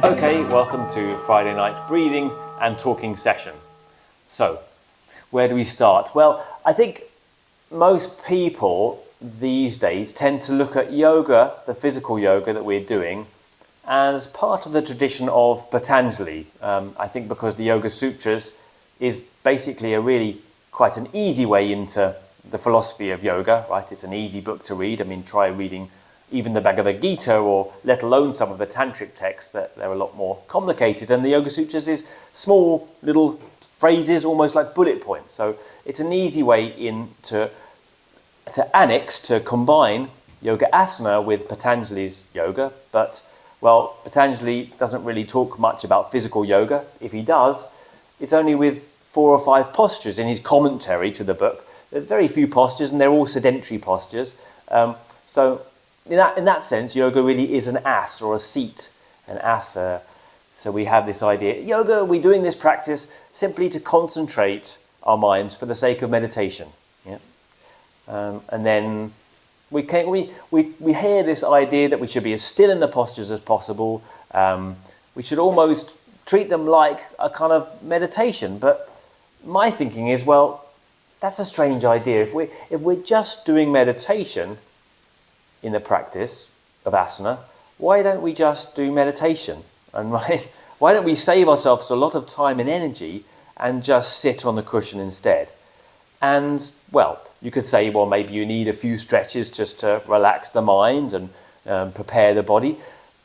Okay, welcome to Friday night breathing and talking session. So, where do we start? Well, I think most people these days tend to look at yoga, the physical yoga that we're doing, as part of the tradition of Patanjali. I think because the Yoga Sutras is basically a really quite an easy way into the philosophy of yoga, right? It's an easy book to read. I mean, try reading even the Bhagavad Gita, or let alone some of the tantric texts, that they're a lot more complicated. And the Yoga Sutras is small little phrases, almost like bullet points. So it's an easy way in to annex, to combine yoga asana with Patanjali's yoga. But, well, Patanjali doesn't really talk much about physical yoga. If he does, it's only with 4 or 5 postures in his commentary to the book. There are very few postures, and they're all sedentary postures. So in that sense, yoga really is an as, or a seat, an asa. So we have this idea, yoga, we're doing this practice simply to concentrate our minds for the sake of meditation. Yeah? And then we hear this idea that we should be as still in the postures as possible. We should almost treat them like a kind of meditation. But my thinking is, well, that's a strange idea. If we're just doing meditation in the practice of asana, why don't we just do meditation? And why don't we save ourselves a lot of time and energy and just sit on the cushion instead? And, well, you could say, well, maybe you need a few stretches just to relax the mind and prepare the body.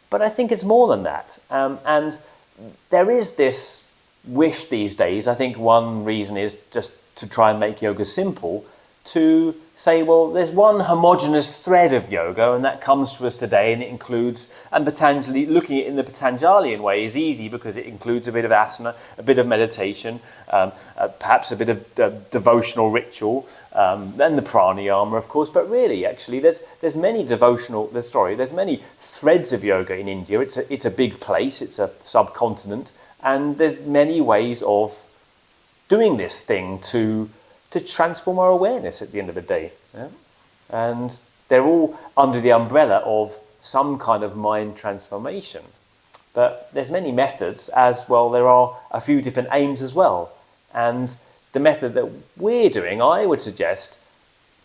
But I think it's more than that. And there is this wish these days. I think one reason is just to try and make yoga simple, to say, well, there's one homogeneous thread of yoga, and that comes to us today, and it includes, and Patanjali, looking at it in the Patanjalian way is easy because it includes a bit of asana, a bit of meditation, perhaps a bit of devotional ritual, and the pranayama, of course. But really, actually, there's many threads of yoga in India. It's a big place, it's a subcontinent, and there's many ways of doing this thing to transform our awareness at the end of the day. Yeah? And they're all under the umbrella of some kind of mind transformation. But there's many methods, as well there are a few different aims as well. And the method that we're doing, I would suggest,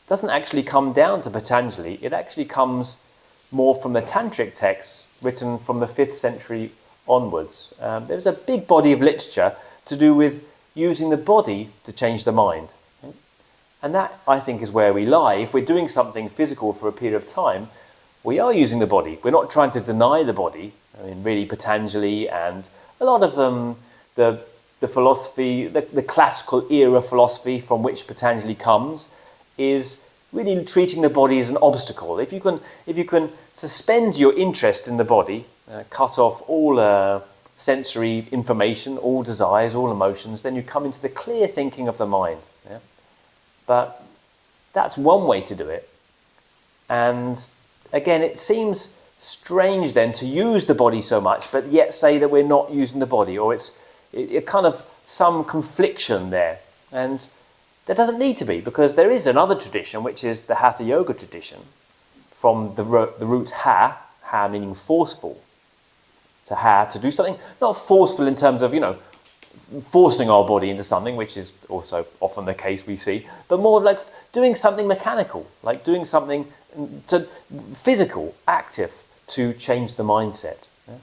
doesn't actually come down to Patanjali. It actually comes more from the tantric texts written from the 5th century onwards. There's a big body of literature to do with using the body to change the mind. And that, I think, is where we lie. If we're doing something physical for a period of time, we are using the body. We're not trying to deny the body. I mean, really, Patanjali and a lot of the philosophy, the classical era philosophy from which Patanjali comes, is really treating the body as an obstacle. If you can suspend your interest in the body, cut off all sensory information, all desires, all emotions, then you come into the clear thinking of the mind. Yeah? But that's one way to do it. And again, it seems strange then to use the body so much, but yet say that we're not using the body, or it's kind of some confliction there. And there doesn't need to be, because there is another tradition, which is the Hatha Yoga tradition, from the root ha meaning forceful, to do something, not forceful in terms of, forcing our body into something, which is also often the case we see, but more like doing something mechanical, like doing something physical, active, to change the mindset. Yeah?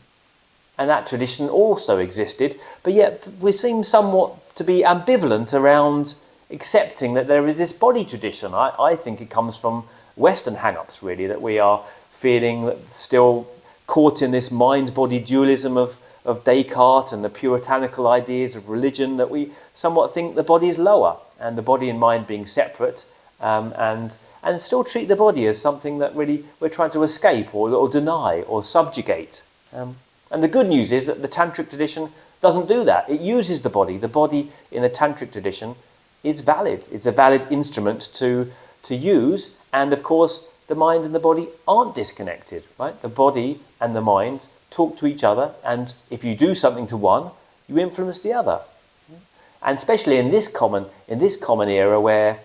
And that tradition also existed, but yet we seem somewhat to be ambivalent around accepting that there is this body tradition. I think it comes from Western hang-ups, really, that we are feeling that still caught in this mind-body dualism of Descartes and the puritanical ideas of religion, that we somewhat think the body is lower, and the body and mind being separate, and still treat the body as something that really we're trying to escape or deny or subjugate. And the good news is that the tantric tradition doesn't do that. It uses the body. The body in the tantric tradition is valid. It's a valid instrument to use, and of course the mind and the body aren't disconnected, right? The body and the mind talk to each other, and if you do something to one, you influence the other. And especially in this common era where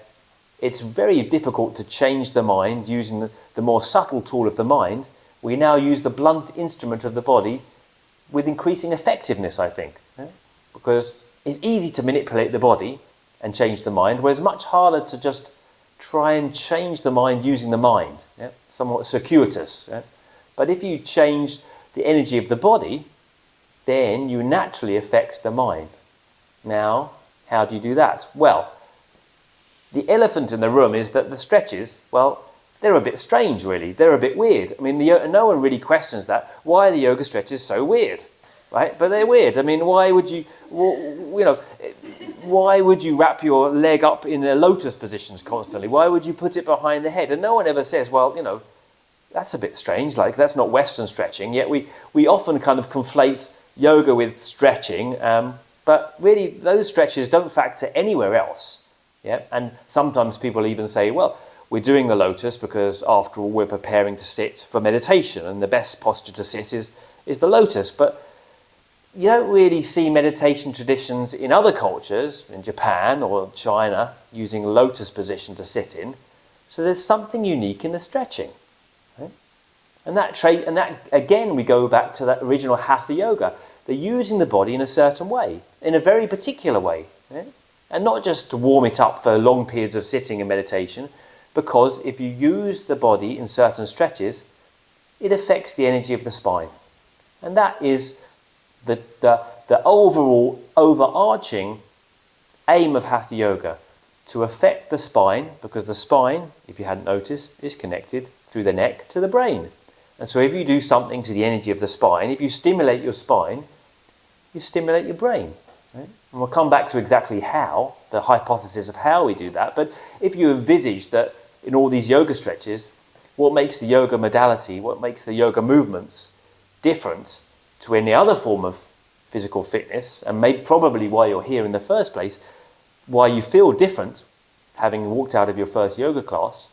it's very difficult to change the mind using the more subtle tool of the mind. We now use the blunt instrument of the body with increasing effectiveness, I think. Yeah? Because it's easy to manipulate the body and change the mind, whereas much harder to just try and change the mind using the mind. Yeah? Somewhat circuitous. Yeah? But if you change the energy of the body, then you naturally affect the mind. Now, how do you do that? Well, the elephant in the room is that the stretches, well, they're a bit strange, really. They're a bit weird. I mean, no one really questions that. Why are the yoga stretches so weird, right? But they're weird. I mean, why would you wrap your leg up in a lotus positions constantly? Why would you put it behind the head? And no one ever says, well, that's a bit strange. Like, that's not Western stretching. Yet we often kind of conflate yoga with stretching, but really those stretches don't factor anywhere else. Yeah, and sometimes people even say, well, we're doing the lotus because, after all, we're preparing to sit for meditation, and the best posture to sit is the lotus. But you don't really see meditation traditions in other cultures, in Japan or China, using lotus position to sit in. So there's something unique in the stretching. Right? And that again, we go back to that original Hatha yoga. They're using the body in a certain way, in a very particular way. Yeah? And not just to warm it up for long periods of sitting and meditation, because if you use the body in certain stretches, it affects the energy of the spine. And that is the overall overarching aim of Hatha yoga, to affect the spine, because the spine, if you hadn't noticed, is connected through the neck to the brain. And so if you do something to the energy of the spine, if you stimulate your spine, you stimulate your brain. Right? And we'll come back to exactly how, the hypothesis of how we do that. But if you envisage that in all these yoga stretches, what makes the yoga modality, what makes the yoga movements different to any other form of physical fitness, and probably why you're here in the first place, why you feel different having walked out of your first yoga class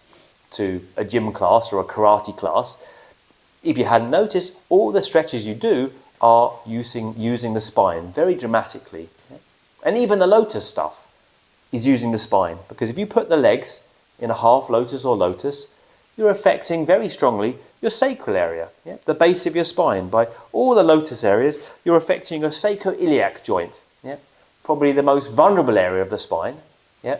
to a gym class or a karate class, if you hadn't noticed, all the stretches you do are using the spine very dramatically. And even the lotus stuff is using the spine, because if you put the legs in a half lotus or lotus, you're affecting very strongly your sacral area, the base of your spine. By all the lotus areas, you're affecting your sacroiliac joint, probably the most vulnerable area of the spine,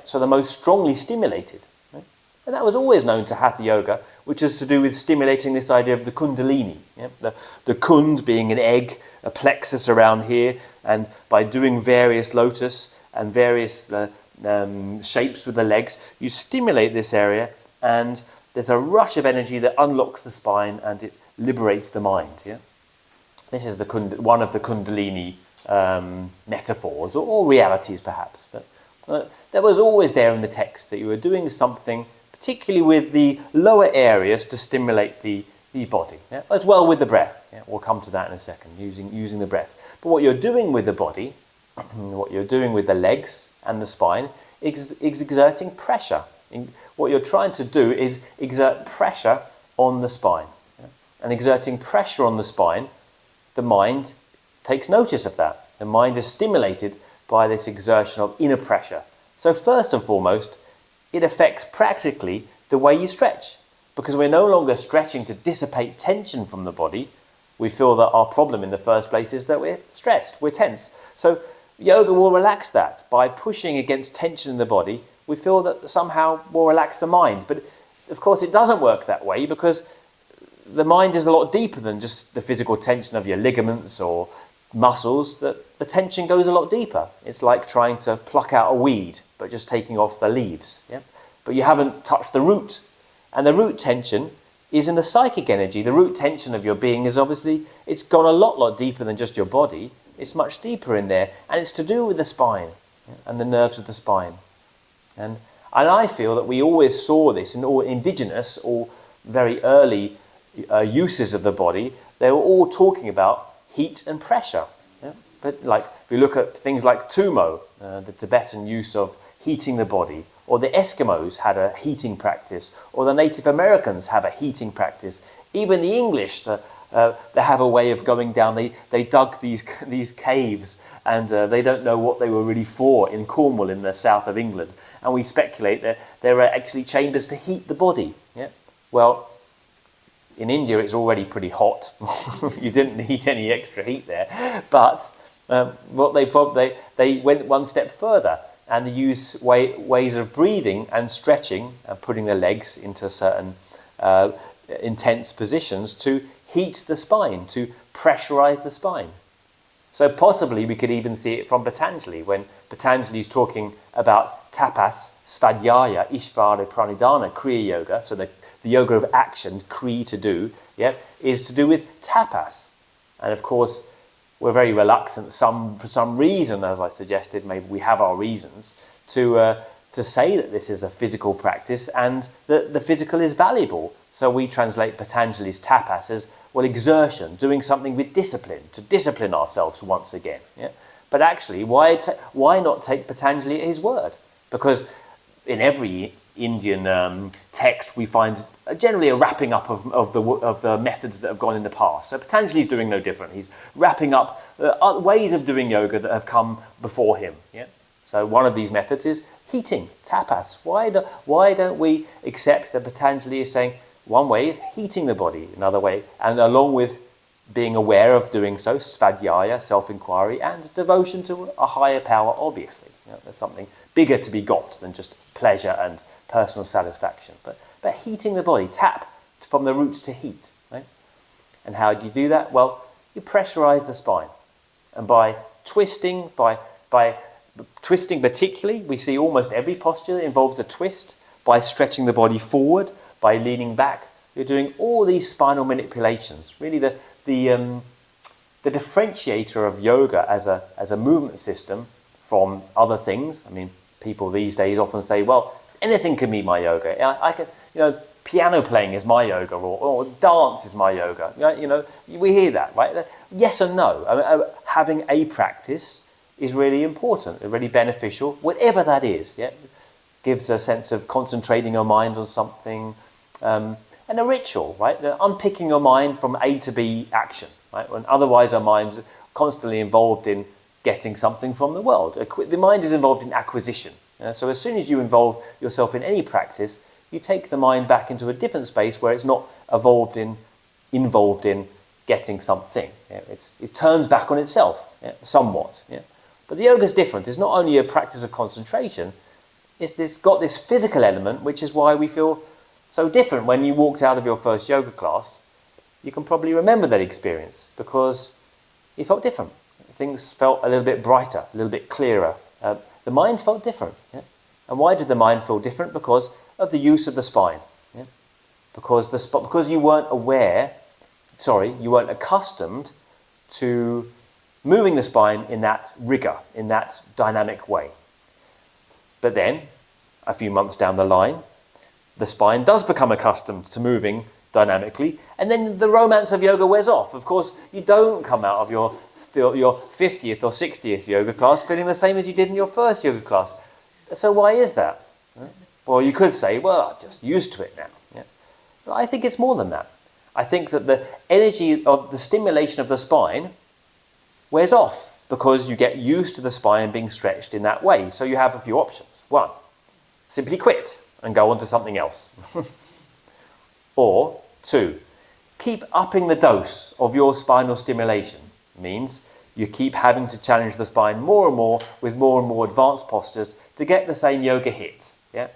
so the most strongly stimulated. And that was always known to Hatha yoga, which is to do with stimulating this idea of the kundalini. The kund being an egg, a plexus around here, and by doing various lotus and various shapes with the legs, you stimulate this area, and there's a rush of energy that unlocks the spine and it liberates the mind. This is one of the kundalini metaphors, or realities perhaps. But that was always there in the text, that you were doing something particularly with the lower areas to stimulate the body, as well with the breath. We'll come to that in a second, using the breath. But what you're doing with the body, what you're doing with the legs and the spine, is exerting pressure. What you're trying to do is exert pressure on the spine. And exerting pressure on the spine, the mind takes notice of that. The mind is stimulated by this exertion of inner pressure. So first and foremost, it affects practically the way you stretch, because we're no longer stretching to dissipate tension from the body. We feel that our problem in the first place is that we're stressed, we're tense. So yoga will relax that. By pushing against tension in the body, we feel that somehow we'll relax the mind. But of course it doesn't work that way, because the mind is a lot deeper than just the physical tension of your ligaments or muscles. The tension goes a lot deeper. It's like trying to pluck out a weed, but just taking off the leaves. But you haven't touched the root. And the root tension is in the psychic energy. The root tension of your being is obviously, it's gone a lot deeper than just your body. It's much deeper in there. And it's to do with the spine and the nerves of the spine. And I feel that we always saw this in all indigenous or very early uses of the body. They were all talking about heat and pressure. But like, if you look at things like Tumo, the Tibetan use of heating the body, or the Eskimos had a heating practice, or the Native Americans have a heating practice. Even the English, they have a way of going down. They dug these caves, and they don't know what they were really for in Cornwall in the south of England. and we speculate that there are actually chambers to heat the body. Yeah? Well, in India it's already pretty hot. You didn't need any extra heat there. But what they went one step further, and they use ways of breathing and stretching and putting their legs into certain intense positions to heat the spine, to pressurize the spine. So possibly we could even see it from Patanjali, when Patanjali is talking about tapas, svadhyaya, ishvara, pranidhana, kriya yoga. So the yoga of action, kri, to do, yeah, is to do with tapas. And of course, we're very reluctant, for some reason, as I suggested, maybe we have our reasons, to say that this is a physical practice and that the physical is valuable. So we translate Patanjali's tapas as, well, exertion, doing something with discipline, to discipline ourselves once again. Yeah? But actually, why not take Patanjali at his word? Because in every Indian text we find generally a wrapping up of the methods that have gone in the past. So Patanjali's doing no different. He's wrapping up ways of doing yoga that have come before him. Yeah? So one of these methods is heating, tapas. Why don't we accept that Patanjali is saying one way is heating the body, another way, and along with being aware of doing so, svadhyaya, self-inquiry, and devotion to a higher power, obviously. You know, there's something bigger to be got than just pleasure and personal satisfaction. But heating the body, tap from the roots to heat. Right? And how do you do that? Well, you pressurize the spine. And by twisting particularly, we see almost every posture involves a twist. By stretching the body forward, by leaning back, you're doing all these spinal manipulations. Really, the differentiator of yoga as a movement system from other things. I mean, people these days often say, well, anything can be my yoga. I can, piano playing is my yoga, or dance is my yoga. We hear that, right? Yes and no. Having a practice is really important, really beneficial, whatever that is. Yeah, gives a sense of concentrating your mind on something, and a ritual, right? Unpicking your mind from A to B action, right? When otherwise our mind's constantly involved in getting something from the world. The mind is involved in acquisition. So as soon as you involve yourself in any practice, you take the mind back into a different space where it's not involved in getting something. Yeah? It turns back on itself, somewhat. Yeah? But the yoga is different. It's not only a practice of concentration, it's got this physical element, which is why we feel so different. When you walked out of your first yoga class, you can probably remember that experience because you felt different. Things felt a little bit brighter, a little bit clearer. The mind felt different. Yeah? And why did the mind feel different? Because of the use of the spine. Yeah? Because you weren't you weren't accustomed to moving the spine in that rigor, in that dynamic way. But then, a few months down the line, the spine does become accustomed to moving dynamically, and then the romance of yoga wears off. Of course, you don't come out of your 50th or 60th yoga class feeling the same as you did in your first yoga class. So why is that? Well, you could say, well, I'm just used to it now. Yeah. But I think it's more than that. I think that the energy of the stimulation of the spine wears off because you get used to the spine being stretched in that way. So you have a few options. One, simply quit and go on to something else. Or two, keep upping the dose of your spinal stimulation. Means you keep having to challenge the spine more and more advanced postures to get the same yoga hit. Yeah?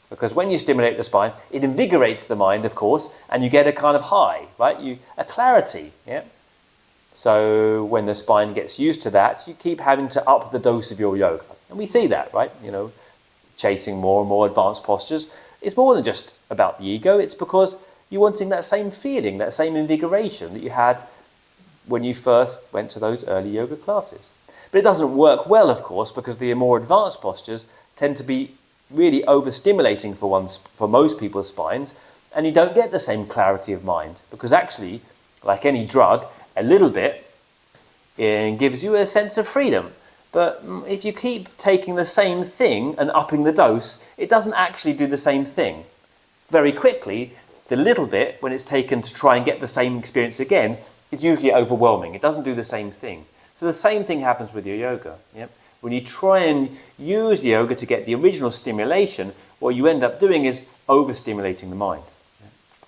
Because when you stimulate the spine, it invigorates the mind, of course, and you get a kind of high, right? A clarity. Yeah? So when the spine gets used to that, you keep having to up the dose of your yoga. And we see that, right? Chasing more and more advanced postures. It's more than just about the ego. It's because you're wanting that same feeling, that same invigoration that you had when you first went to those early yoga classes. But it doesn't work well, of course, because the more advanced postures tend to be really overstimulating for most people's spines, and you don't get the same clarity of mind. Because actually, like any drug, a little bit gives you a sense of freedom. But if you keep taking the same thing and upping the dose, it doesn't actually do the same thing. Very quickly, the little bit, when it's taken to try and get the same experience again, is usually overwhelming. It doesn't do the same thing. So the same thing happens with your yoga. Yep. When you try and use the yoga to get the original stimulation, what you end up doing is overstimulating the mind.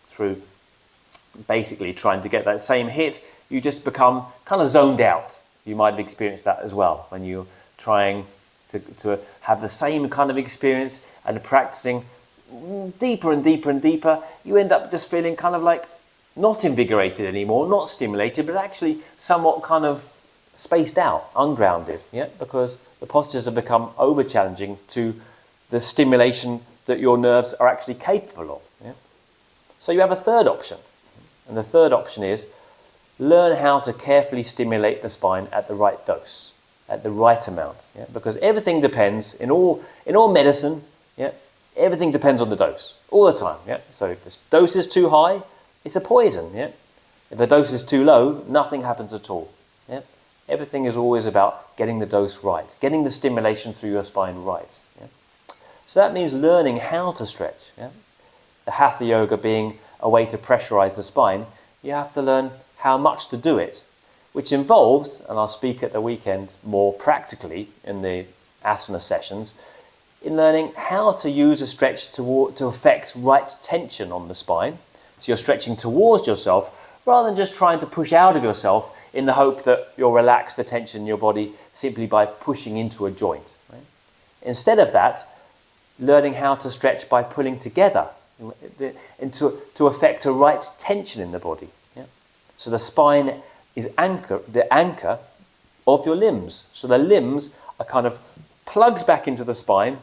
Through basically trying to get that same hit, you just become kind of zoned out. You might have experienced that as well when you're trying to have the same kind of experience and practicing deeper and deeper and deeper. You end up just feeling kind of like not invigorated anymore, not stimulated, but actually somewhat kind of spaced out, ungrounded, because the postures have become over challenging to the stimulation that your nerves are actually capable of. So you have a third option, and the third option is learn how to carefully stimulate the spine at the right dose, at the right amount, because everything depends in all medicine. Everything depends on the dose all the time. So if the dose is too high, it's a poison. If the dose is too low, nothing happens at all. Everything is always about getting the dose right, getting the stimulation through your spine right. So that means learning how to stretch. The Hatha yoga being a way to pressurize the spine, you have to learn how much to do it, which involves, and I'll speak at the weekend more practically in the asana sessions, in learning how to use a stretch to affect right tension on the spine. So you're stretching towards yourself rather than just trying to push out of yourself in the hope that you'll relax the tension in your body simply by pushing into a joint. Instead of that, learning how to stretch by pulling together and to affect a right tension in the body. So the spine is the anchor of your limbs. So the limbs are kind of plugs back into the spine,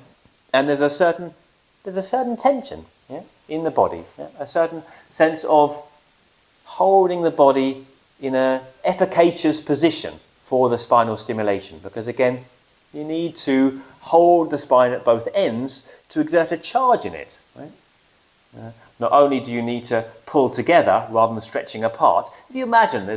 and there's a certain tension in the body, a certain sense of holding the body in an efficacious position for the spinal stimulation, because again, you need to hold the spine at both ends to exert a charge in it. Not only do you need to pull together rather than stretching apart. If you imagine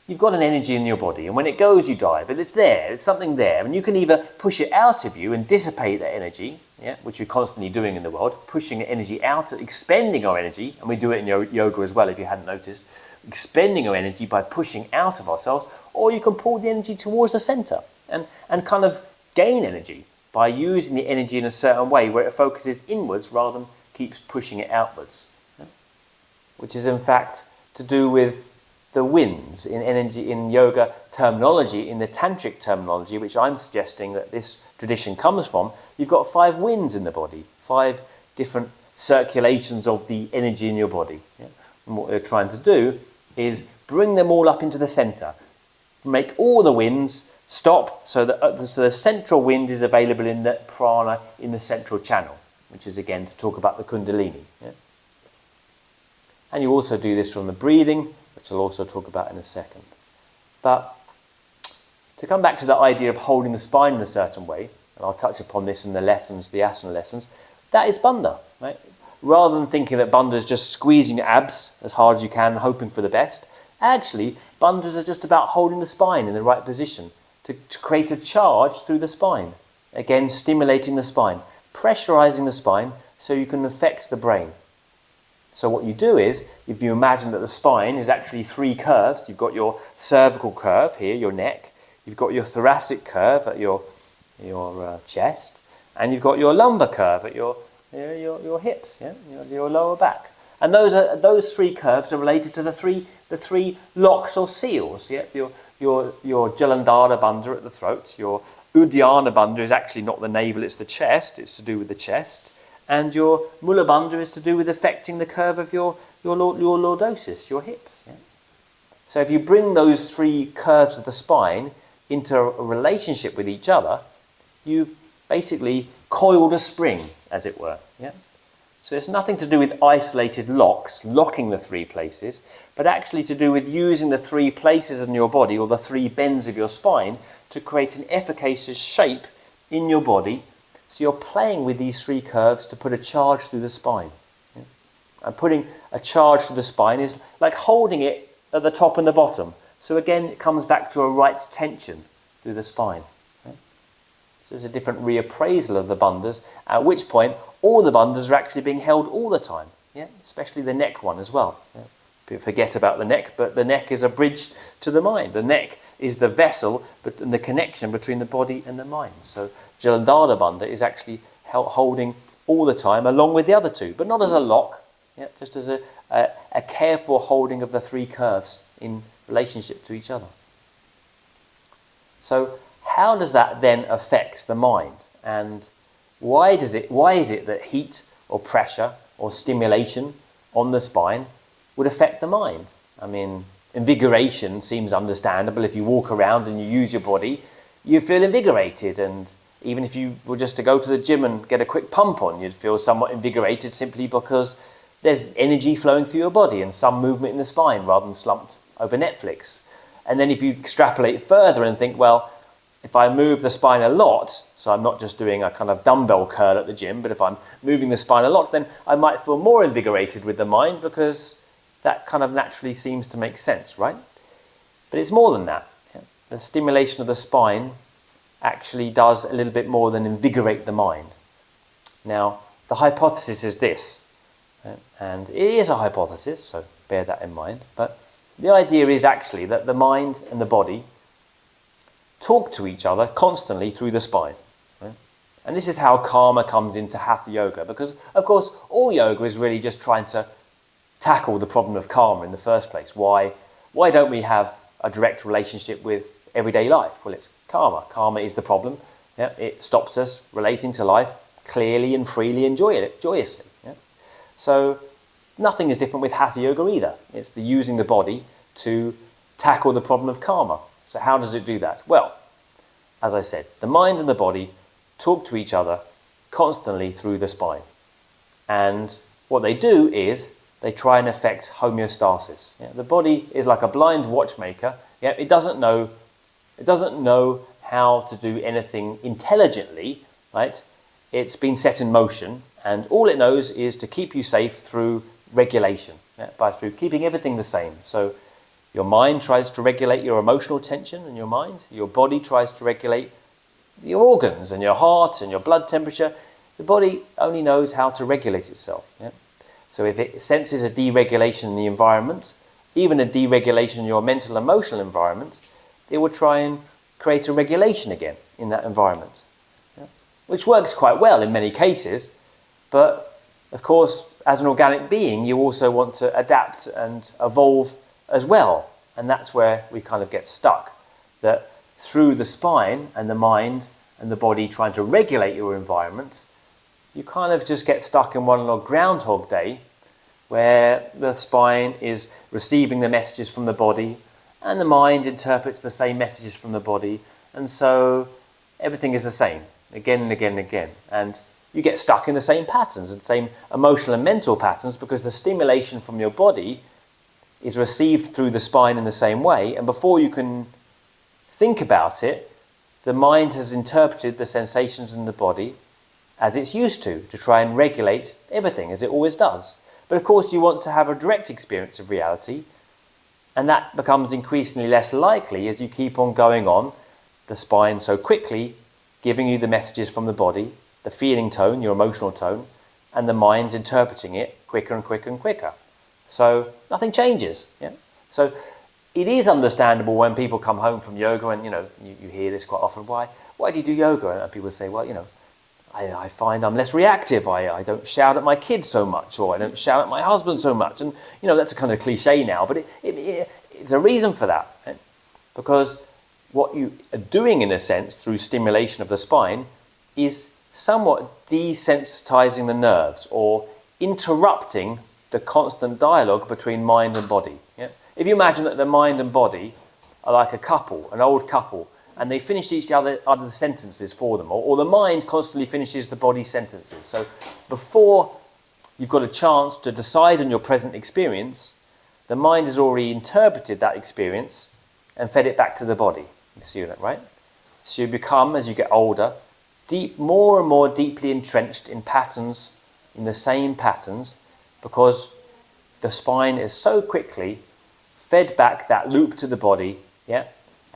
you've got an energy in your body, and when it goes you die, but it's there, it's something there, and you can either push it out of you and dissipate that energy, which we're constantly doing in the world, pushing energy out, expending our energy, and we do it in yoga as well if you hadn't noticed, expending our energy by pushing out of ourselves, or you can pull the energy towards the center and kind of gain energy by using the energy in a certain way where it focuses inwards rather than keeps pushing it outwards, which is in fact to do with the winds in energy, in yoga terminology, in the tantric terminology, which I'm suggesting that this tradition comes from. You've got 5 winds in the body, 5 different circulations of the energy in your body. And what we're trying to do is bring them all up into the center, make all the winds stop so that the central wind is available in the prana in the central channel, which is again to talk about the kundalini. And you also do this from the breathing, which I'll also talk about in a second. But to come back to the idea of holding the spine in a certain way, and I'll touch upon this in the lessons, the asana lessons, that is bandha. Rather than thinking that bandha is just squeezing your abs as hard as you can, hoping for the best, actually, bandhas are just about holding the spine in the right position to create a charge through the spine. Again, stimulating the spine, pressurizing the spine so you can affect the brain. So what you do is, if you imagine that the spine is actually 3 curves, you've got your cervical curve here, your neck, you've got your thoracic curve at your chest, and you've got your lumbar curve at your hips, your lower back. And those 3 curves are related to the three locks or seals. Your Jalandhara bandha at the throat, your Uddiyana bandha is actually not the navel, it's the chest, it's to do with the chest. And your Mula bandha is to do with affecting the curve of your lordosis, your hips. So if you bring those 3 curves of the spine into a relationship with each other, you've basically coiled a spring, as it were. So it's nothing to do with isolated locks, locking the 3 places, but actually to do with using the 3 places in your body, or the 3 bends of your spine, to create an efficacious shape in your body. So you're playing with these 3 curves to put a charge through the spine. And putting a charge through the spine is like holding it at the top and the bottom. So again, it comes back to a right tension through the spine. So there's a different reappraisal of the bandhas, at which point all the bandhas are actually being held all the time, especially the neck one as well. People forget about the neck, but the neck is a bridge to the mind. The neck is the vessel and the connection between the body and the mind. So Jalandhara Bandha is actually holding all the time along with the other two, but not as a lock, just as a careful holding of the three curves in relationship to each other. So how does that then affect the mind? And why is it that heat or pressure or stimulation on the spine would affect the mind? I mean, invigoration seems understandable. If you walk around and you use your body, you feel invigorated, and even if you were just to go to the gym and get a quick pump on, you'd feel somewhat invigorated simply because there's energy flowing through your body and some movement in the spine rather than slumped over Netflix. And then if you extrapolate further and think, well, if I move the spine a lot, so I'm not just doing a kind of dumbbell curl at the gym, but if I'm moving the spine a lot, then I might feel more invigorated with the mind, because that kind of naturally seems to make sense, right? But it's more than that. The stimulation of the spine actually does a little bit more than invigorate the mind. Now, the hypothesis is this, and it is a hypothesis, so bear that in mind, but the idea is actually that the mind and the body talk to each other constantly through the spine. Right? And this is how karma comes into Hatha yoga, because, of course, all yoga is really just trying to tackle the problem of karma in the first place. Why don't we have a direct relationship with everyday life? Well, it's karma. Karma is the problem. Yeah? It stops us relating to life clearly and freely and joyously. Yeah? So nothing is different with Hatha yoga either. It's the using the body to tackle the problem of karma. So how does it do that? Well, as I said, the mind and the body talk to each other constantly through the spine. And what they do is they try and affect homeostasis. Yeah? The body is like a blind watchmaker. Yeah? It doesn't know how to do anything intelligently, right? It's been set in motion, and all it knows is to keep you safe through regulation, through keeping everything the same. So your mind tries to regulate your emotional tension in your mind. Your body tries to regulate your organs and your heart and your blood temperature. The body only knows how to regulate itself. Yeah? So if it senses a deregulation in the environment, even a deregulation in your mental emotional environment, it will try and create a regulation again in that environment, which works quite well in many cases. But of course, as an organic being, you also want to adapt and evolve as well. And that's where we kind of get stuck, that through the spine and the mind and the body trying to regulate your environment, you kind of just get stuck in one long Groundhog Day, where the spine is receiving the messages from the body and the mind interprets the same messages from the body, and so everything is the same again and again and again, and you get stuck in the same patterns and same emotional and mental patterns, because the stimulation from your body is received through the spine in the same way, and before you can think about it, the mind has interpreted the sensations in the body as it's used to try and regulate everything as it always does. But of course you want to have a direct experience of reality, and that becomes increasingly less likely as you keep on going on, the spine so quickly giving you the messages from the body, the feeling tone, your emotional tone, and the mind interpreting it quicker and quicker and quicker. So nothing changes. Yeah? So it is understandable when people come home from yoga, and you hear this quite often, why do you do yoga? And people say, well, I find I'm less reactive. I don't shout at my kids so much, or I don't shout at my husband so much. And, that's a kind of cliche now, but it's a reason for that. Right? Because what you are doing, in a sense, through stimulation of the spine, is somewhat desensitizing the nerves, or interrupting the constant dialogue between mind and body. Yeah? If you imagine that the mind and body are like a couple, an old couple, and they finish each other sentences for them, or the mind constantly finishes the body's sentences. So before you've got a chance to decide on your present experience, the mind has already interpreted that experience and fed it back to the body. You see that, right? So you become, as you get older, more and more deeply entrenched in patterns, in the same patterns, because the spine is so quickly fed back that loop to the body, yeah?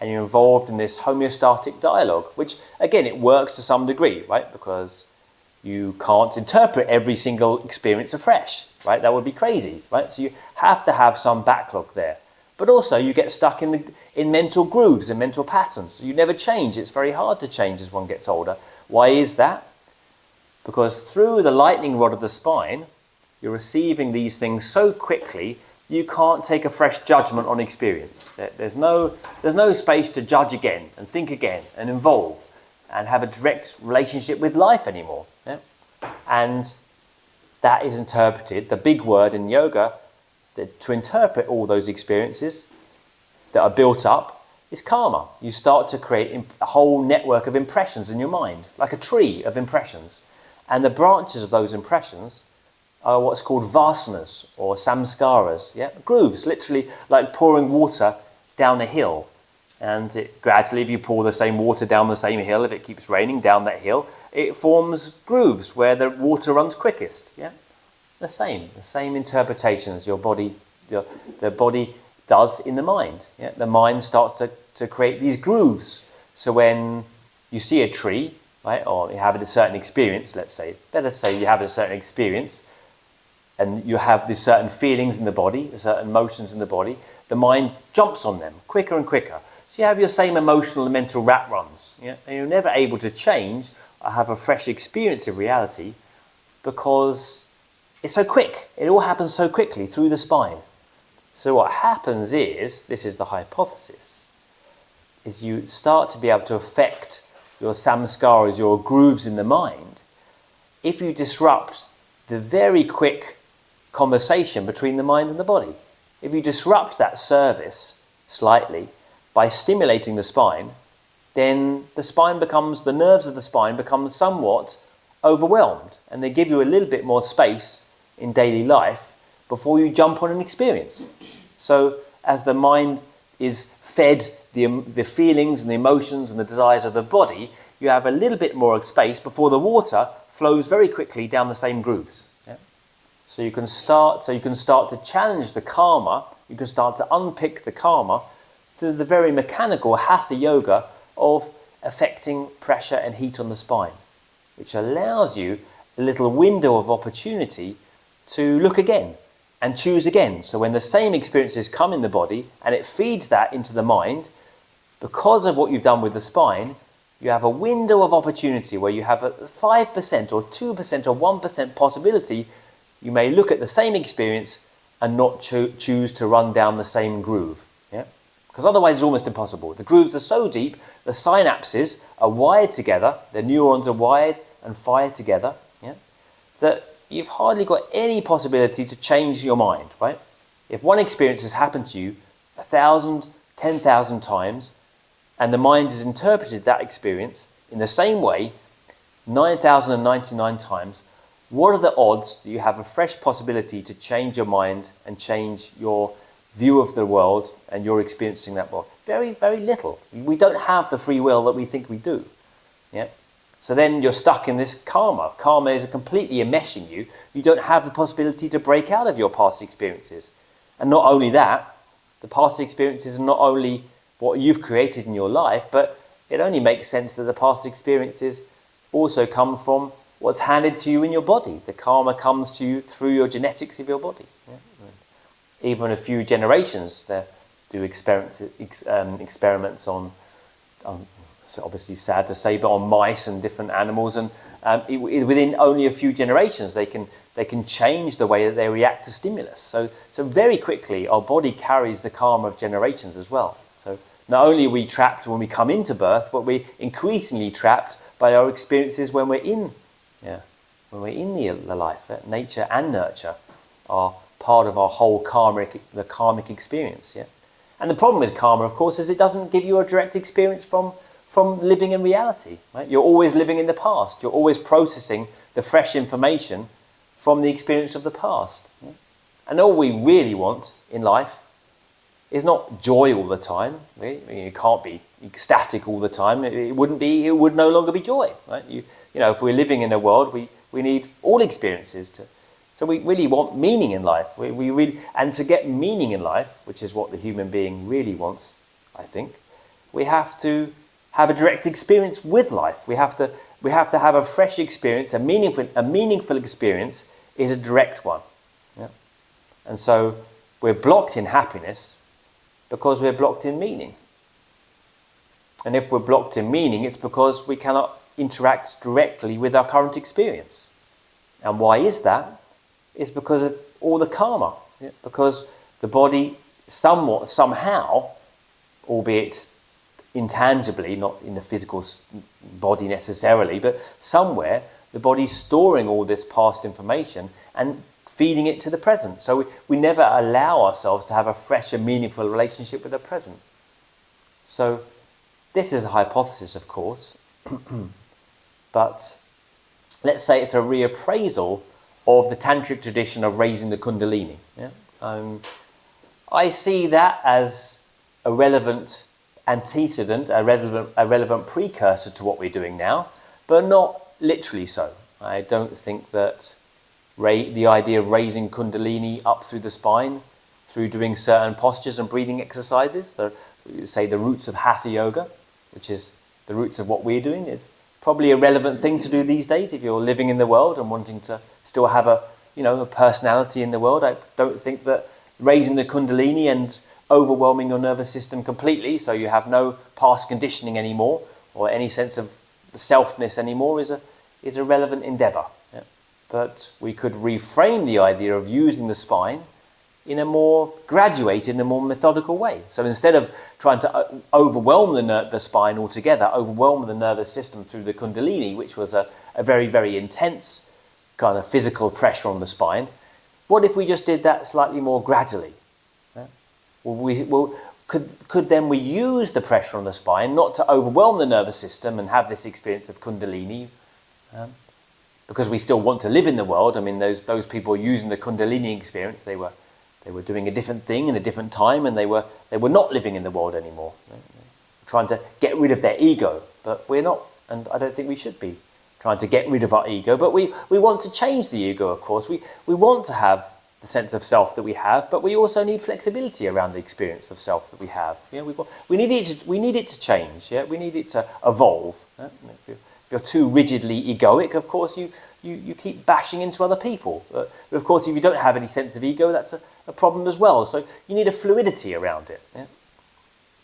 And you're involved in this homeostatic dialogue, which, again, it works to some degree, right? Because you can't interpret every single experience afresh, right? That would be crazy, right? So you have to have some backlog there. But also you get stuck in mental grooves and mental patterns. You never change. It's very hard to change as one gets older. Why is that? Because through the lightning rod of the spine, you're receiving these things so quickly, you can't take a fresh judgment on experience. There's no space to judge again and think again and evolve and have a direct relationship with life anymore. Yeah? And that is interpreted, the big word in yoga, to interpret all those experiences that are built up, is karma. You start to create a whole network of impressions in your mind, like a tree of impressions. And the branches of those impressions are what's called vasanas or samskaras, yeah? Grooves, literally like pouring water down a hill. And gradually, if you pour the same water down the same hill, if it keeps raining down that hill, it forms grooves where the water runs quickest. Yeah, the same interpretations the body does in the mind. Yeah? The mind starts to create these grooves. So when you see a tree, right, or you have a certain experience, let us say you have a certain experience, and you have these certain feelings in the body, certain emotions in the body, the mind jumps on them quicker and quicker. So you have your same emotional and mental rat runs, yeah? And you're never able to change or have a fresh experience of reality because it's so quick. It all happens so quickly through the spine. So what happens is, this is the hypothesis, is you start to be able to affect your samskaras, your grooves in the mind, if you disrupt the very quick conversation between the mind and the body. If you disrupt that service slightly by stimulating the spine, then the nerves of the spine become somewhat overwhelmed, and they give you a little bit more space in daily life before you jump on an experience. So as the mind is fed the feelings and the emotions and the desires of the body, you have a little bit more space before the water flows very quickly down the same grooves. Yeah? So you can start to challenge the karma, you can start to unpick the karma through the very mechanical Hatha yoga of affecting pressure and heat on the spine, which allows you a little window of opportunity to look again and choose again. So when the same experiences come in the body and it feeds that into the mind, because of what you've done with the spine, you have a window of opportunity where you have a 5% or 2% or 1% possibility you may look at the same experience and not choose to run down the same groove. Yeah? Because otherwise it's almost impossible. The grooves are so deep, the synapses are wired together, the neurons are wired and fired together, yeah, that you've hardly got any possibility to change your mind, right? If one experience has happened to you 1,000, 10,000 times, and the mind has interpreted that experience in the same way 9,099 times, what are the odds that you have a fresh possibility to change your mind and change your view of the world and you're experiencing that world? Very, very little. We don't have the free will that we think we do. Yeah. So then you're stuck in this karma. Karma is completely enmeshing you. You don't have the possibility to break out of your past experiences. And not only that, the past experiences are not only what you've created in your life, but it only makes sense that the past experiences also come from what's handed to you in your body. The karma comes to you through your genetics of your body. Yeah. Even a few generations, they do experiments on so obviously sad to say, but on mice and different animals, and within only a few generations they can change the way that they react to stimulus. So very quickly our body carries the karma of generations as well. So not only are we trapped when we come into birth, but we're increasingly trapped by our experiences when we're in the life. Nature and nurture are part of our whole karmic experience. Yeah? And the problem with karma, of course, is it doesn't give you a direct experience from living in reality. Right? You're always living in the past. You're always processing the fresh information from the experience of the past. Yeah? And all we really want in life is not joy all the time. You can't be ecstatic all the time. It would no longer be joy. Right? If we're living in a world, we need all experiences to. So we really want meaning in life. And to get meaning in life, which is what the human being really wants, I think, we have to have a direct experience with life. We have to have a fresh experience, a meaningful experience is a direct one. Yeah? And so we're blocked in happiness Because we're blocked in meaning. And if we're blocked in meaning, it's because we cannot interact directly with our current experience. And why is that? It's because of all the karma. Yeah? Because the body somehow, albeit intangibly, not in the physical body necessarily, but somewhere, the body's storing all this past information and feeding it to the present. So we never allow ourselves to have a fresh and meaningful relationship with the present. So this is a hypothesis, of course, but let's say it's a reappraisal of the tantric tradition of raising the kundalini. Yeah? I see that as a relevant antecedent, a relevant precursor to what we're doing now, but not literally so. I don't think that the idea of raising kundalini up through the spine, through doing certain postures and breathing exercises, the roots of Hatha yoga, which is the roots of what we're doing, is probably a relevant thing to do these days if you're living in the world and wanting to still have a personality in the world. I don't think that raising the kundalini and overwhelming your nervous system completely so you have no past conditioning anymore or any sense of selfness anymore is a relevant endeavour. Yeah. But we could reframe the idea of using the spine in a more graduated and a more methodical way. So instead of trying to overwhelm the spine altogether, overwhelm the nervous system through the kundalini, which was a very, very intense kind of physical pressure on the spine, what if we just did that slightly more gradually? Could then we use the pressure on the spine not to overwhelm the nervous system and have this experience of kundalini, because we still want to live in the world. I mean, those people using the kundalini experience, they were doing a different thing in a different time, and they were not living in the world anymore, trying to get rid of their ego. But we're not, and I don't think we should be trying to get rid of our ego. But we want to change the ego, of course. We want to have the sense of self that we have, but we also need flexibility around the experience of self that we have. Yeah, we need it to change. Yeah, we need it to evolve. Yeah? If you're too rigidly egoic, of course, you keep bashing into other people. But of course, if you don't have any sense of ego, that's a problem as well. So you need a fluidity around it. Yeah?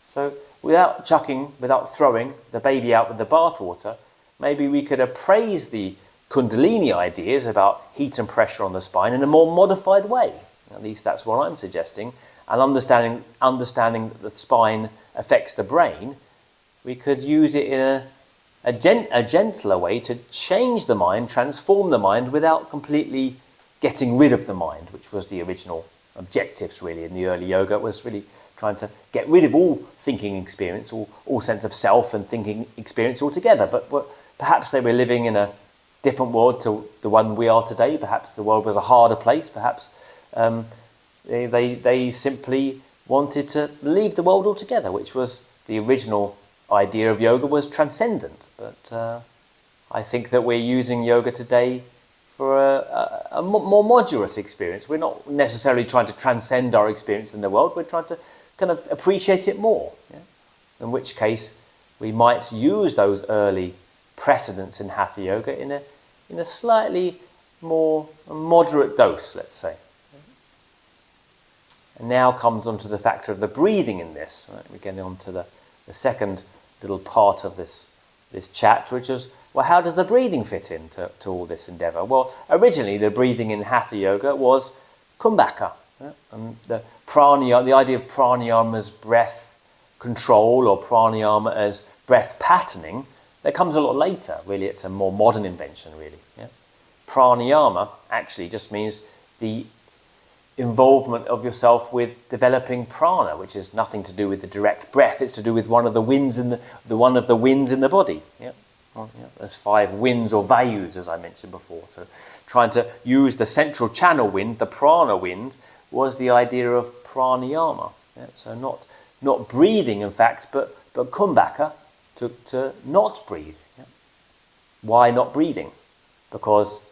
So without throwing the baby out with the bathwater, maybe we could appraise the Kundalini ideas about heat and pressure on the spine in a more modified way. At least that's what I'm suggesting. And understanding that the spine affects the brain, we could use it in a gentler way to change the mind, transform the mind without completely getting rid of the mind, which was the original objectives really in the early yoga. It was really trying to get rid of all thinking experience, all sense of self and thinking experience altogether. But perhaps they were living in a different world to the one we are today. Perhaps the world was a harder place. Perhaps they simply wanted to leave the world altogether, which was the original idea of yoga, was transcendent. But I think that we're using yoga today for a more moderate experience. We're not necessarily trying to transcend our experience in the world. We're trying to kind of appreciate it more. Yeah? In which case, we might use those early precedents in Hatha yoga in a slightly more moderate dose, let's say. And now comes onto the factor of the breathing in this. Right? We're getting on to the second little part of this chat, which is, well, how does the breathing fit into all this endeavour? Well, originally the breathing in Hatha yoga was kumbhaka. Yeah? And the idea of pranayama as breath control or pranayama as breath patterning, that comes a lot later. Really, it's a more modern invention, really. Yeah? Pranayama actually just means the involvement of yourself with developing prana, which is nothing to do with the direct breath. It's to do with one of the winds in the body. Yeah? Well, yeah, there's 5 winds or vayus, as I mentioned before. So trying to use the central channel wind, the prana wind, was the idea of pranayama. Yeah? So not breathing, in fact, but kumbhaka, to not breathe. Yeah? Why not breathing? Because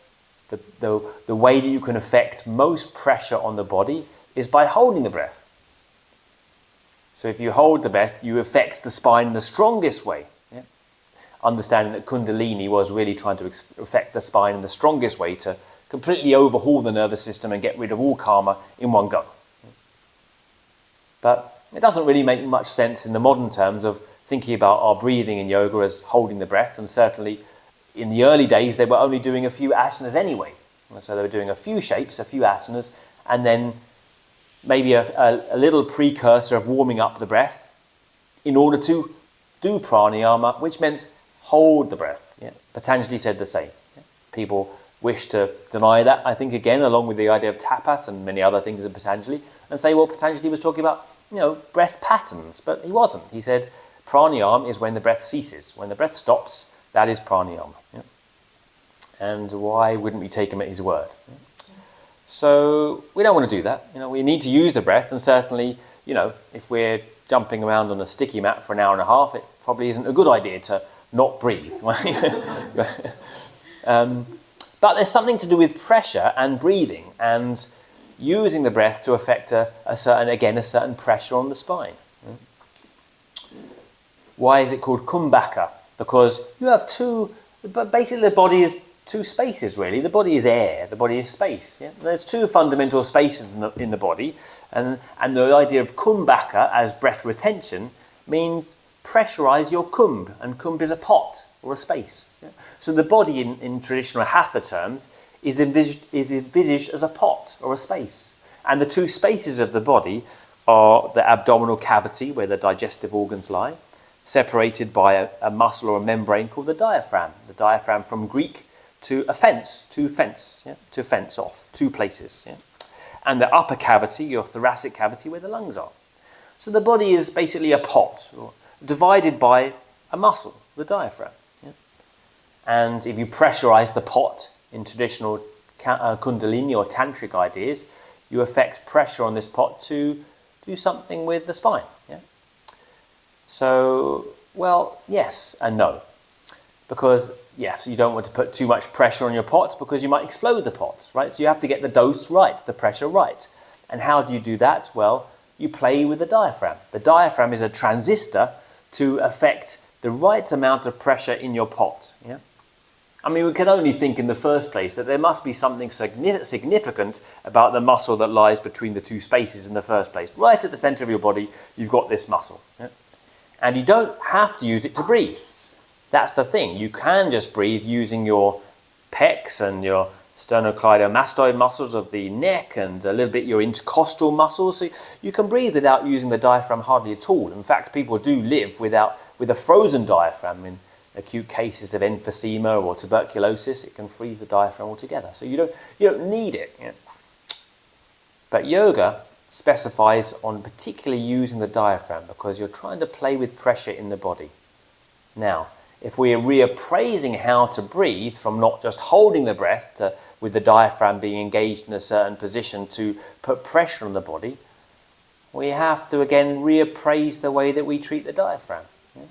the way that you can affect most pressure on the body is by holding the breath. So if you hold the breath, you affect the spine in the strongest way. Yeah? Understanding that Kundalini was really trying to affect the spine in the strongest way to completely overhaul the nervous system and get rid of all karma in one go. But It doesn't really make much sense in the modern terms of thinking about our breathing in yoga as holding the breath, and certainly in the early days they were only doing a few asanas anyway. So they were doing a few shapes, a few asanas, and then maybe a little precursor of warming up the breath in order to do pranayama, which meant hold the breath. Yeah? Patanjali said the same. Yeah? People wish to deny that, I think, again, along with the idea of tapas and many other things in Patanjali, and say, well, Patanjali was talking about, breath patterns, but he wasn't. He said pranayama is when the breath ceases. When the breath stops, that is pranayama. Yeah? And why wouldn't we take him at his word? Yeah? So we don't want to do that. We need to use the breath, and certainly, if we're jumping around on a sticky mat for an hour and a half, it probably isn't a good idea to not breathe. But there's something to do with pressure and breathing and using the breath to affect a certain pressure on the spine. Why is it called kumbhaka? Because you have basically the body is two spaces really. The body is air, the body is space. Yeah? There's two fundamental spaces in the body, and the idea of kumbhaka as breath retention means pressurize your kumbh, and kumbh is a pot or a space. Yeah? So the body in traditional Hatha terms is envisaged as a pot or a space. And the two spaces of the body are the abdominal cavity where the digestive organs lie, separated by a muscle or a membrane called the diaphragm. The diaphragm from Greek to fence off, two places. Yeah? And the upper cavity, your thoracic cavity, where the lungs are. So the body is basically a pot, divided by a muscle, the diaphragm. Yeah? And if you pressurize the pot in traditional Kundalini or Tantric ideas, you affect pressure on this pot to do something with the spine. Yeah? So, well, yes and no. Because, yes, you don't want to put too much pressure on your pot because you might explode the pot, right? So you have to get the dose right, the pressure right. And how do you do that? Well, you play with the diaphragm. The diaphragm is a transistor to affect the right amount of pressure in your pot. Yeah? I mean, we can only think in the first place that there must be something significant about the muscle that lies between the two spaces in the first place. Right at the center of your body, you've got this muscle. Yeah? And you don't have to use it to breathe. That's the thing. You can just breathe using your pecs and your sternocleidomastoid muscles of the neck and a little bit your intercostal muscles. So you can breathe without using the diaphragm hardly at all. In fact, people do live with a frozen diaphragm. In acute cases of emphysema or tuberculosis, it can freeze the diaphragm altogether. So you don't need it. You know. But yoga specifies on particularly using the diaphragm because you're trying to play with pressure in the body. Now, if we are reappraising how to breathe from not just holding the breath with the diaphragm being engaged in a certain position to put pressure on the body, we have to again reappraise the way that we treat the diaphragm. Yeah?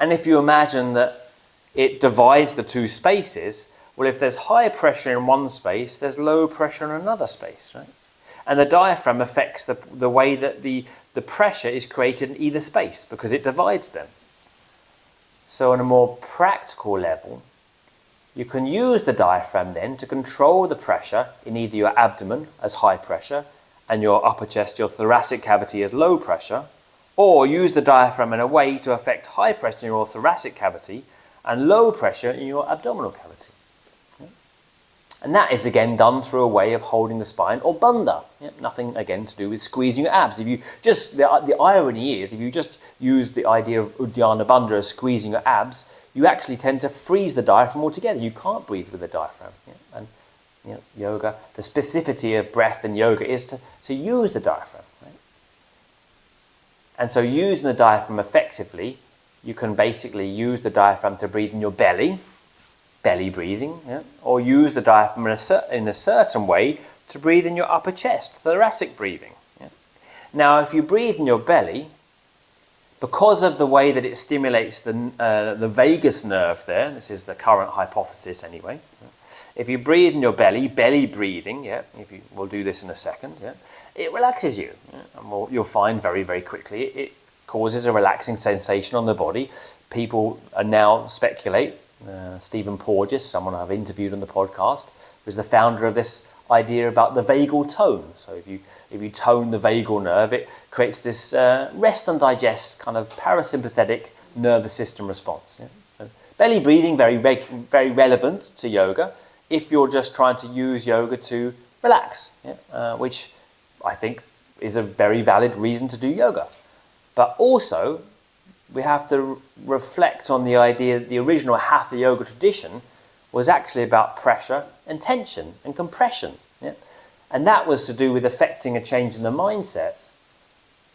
And if you imagine that it divides the two spaces, well, if there's high pressure in one space, there's low pressure in another space, right? And the diaphragm affects the way that the pressure is created in either space because it divides them. So on a more practical level, you can use the diaphragm then to control the pressure in either your abdomen as high pressure and your upper chest, your thoracic cavity as low pressure, or use the diaphragm in a way to affect high pressure in your thoracic cavity and low pressure in your abdominal cavity. And that is again done through a way of holding the spine or bandha. Nothing again to do with squeezing your abs. If you just the irony is if you just use the idea of Uddiyana Bandha as squeezing your abs, you actually tend to freeze the diaphragm altogether. You can't breathe with the diaphragm. And yoga, the specificity of breath in yoga is to use the diaphragm. Right? And so using the diaphragm effectively, you can basically use the diaphragm to breathe in your belly breathing, or use the diaphragm in a certain way to breathe in your upper chest, thoracic breathing. Yeah? Now, if you breathe in your belly, because of the way that it stimulates the vagus nerve there, this is the current hypothesis anyway, if you breathe in your belly breathing, we'll do this in a second, it relaxes you. And you'll find very, very quickly it causes a relaxing sensation on the body. People now speculate. Stephen Porges, someone I've interviewed on the podcast, was the founder of this idea about the vagal tone. So if you tone the vagal nerve, it creates this rest and digest kind of parasympathetic nervous system response. Yeah? So belly breathing, very relevant to yoga if you're just trying to use yoga to relax, yeah? Which I think is a very valid reason to do yoga. But also, we have to reflect on the idea that the original Hatha yoga tradition was actually about pressure and tension and compression. Yeah? And that was to do with affecting a change in the mindset.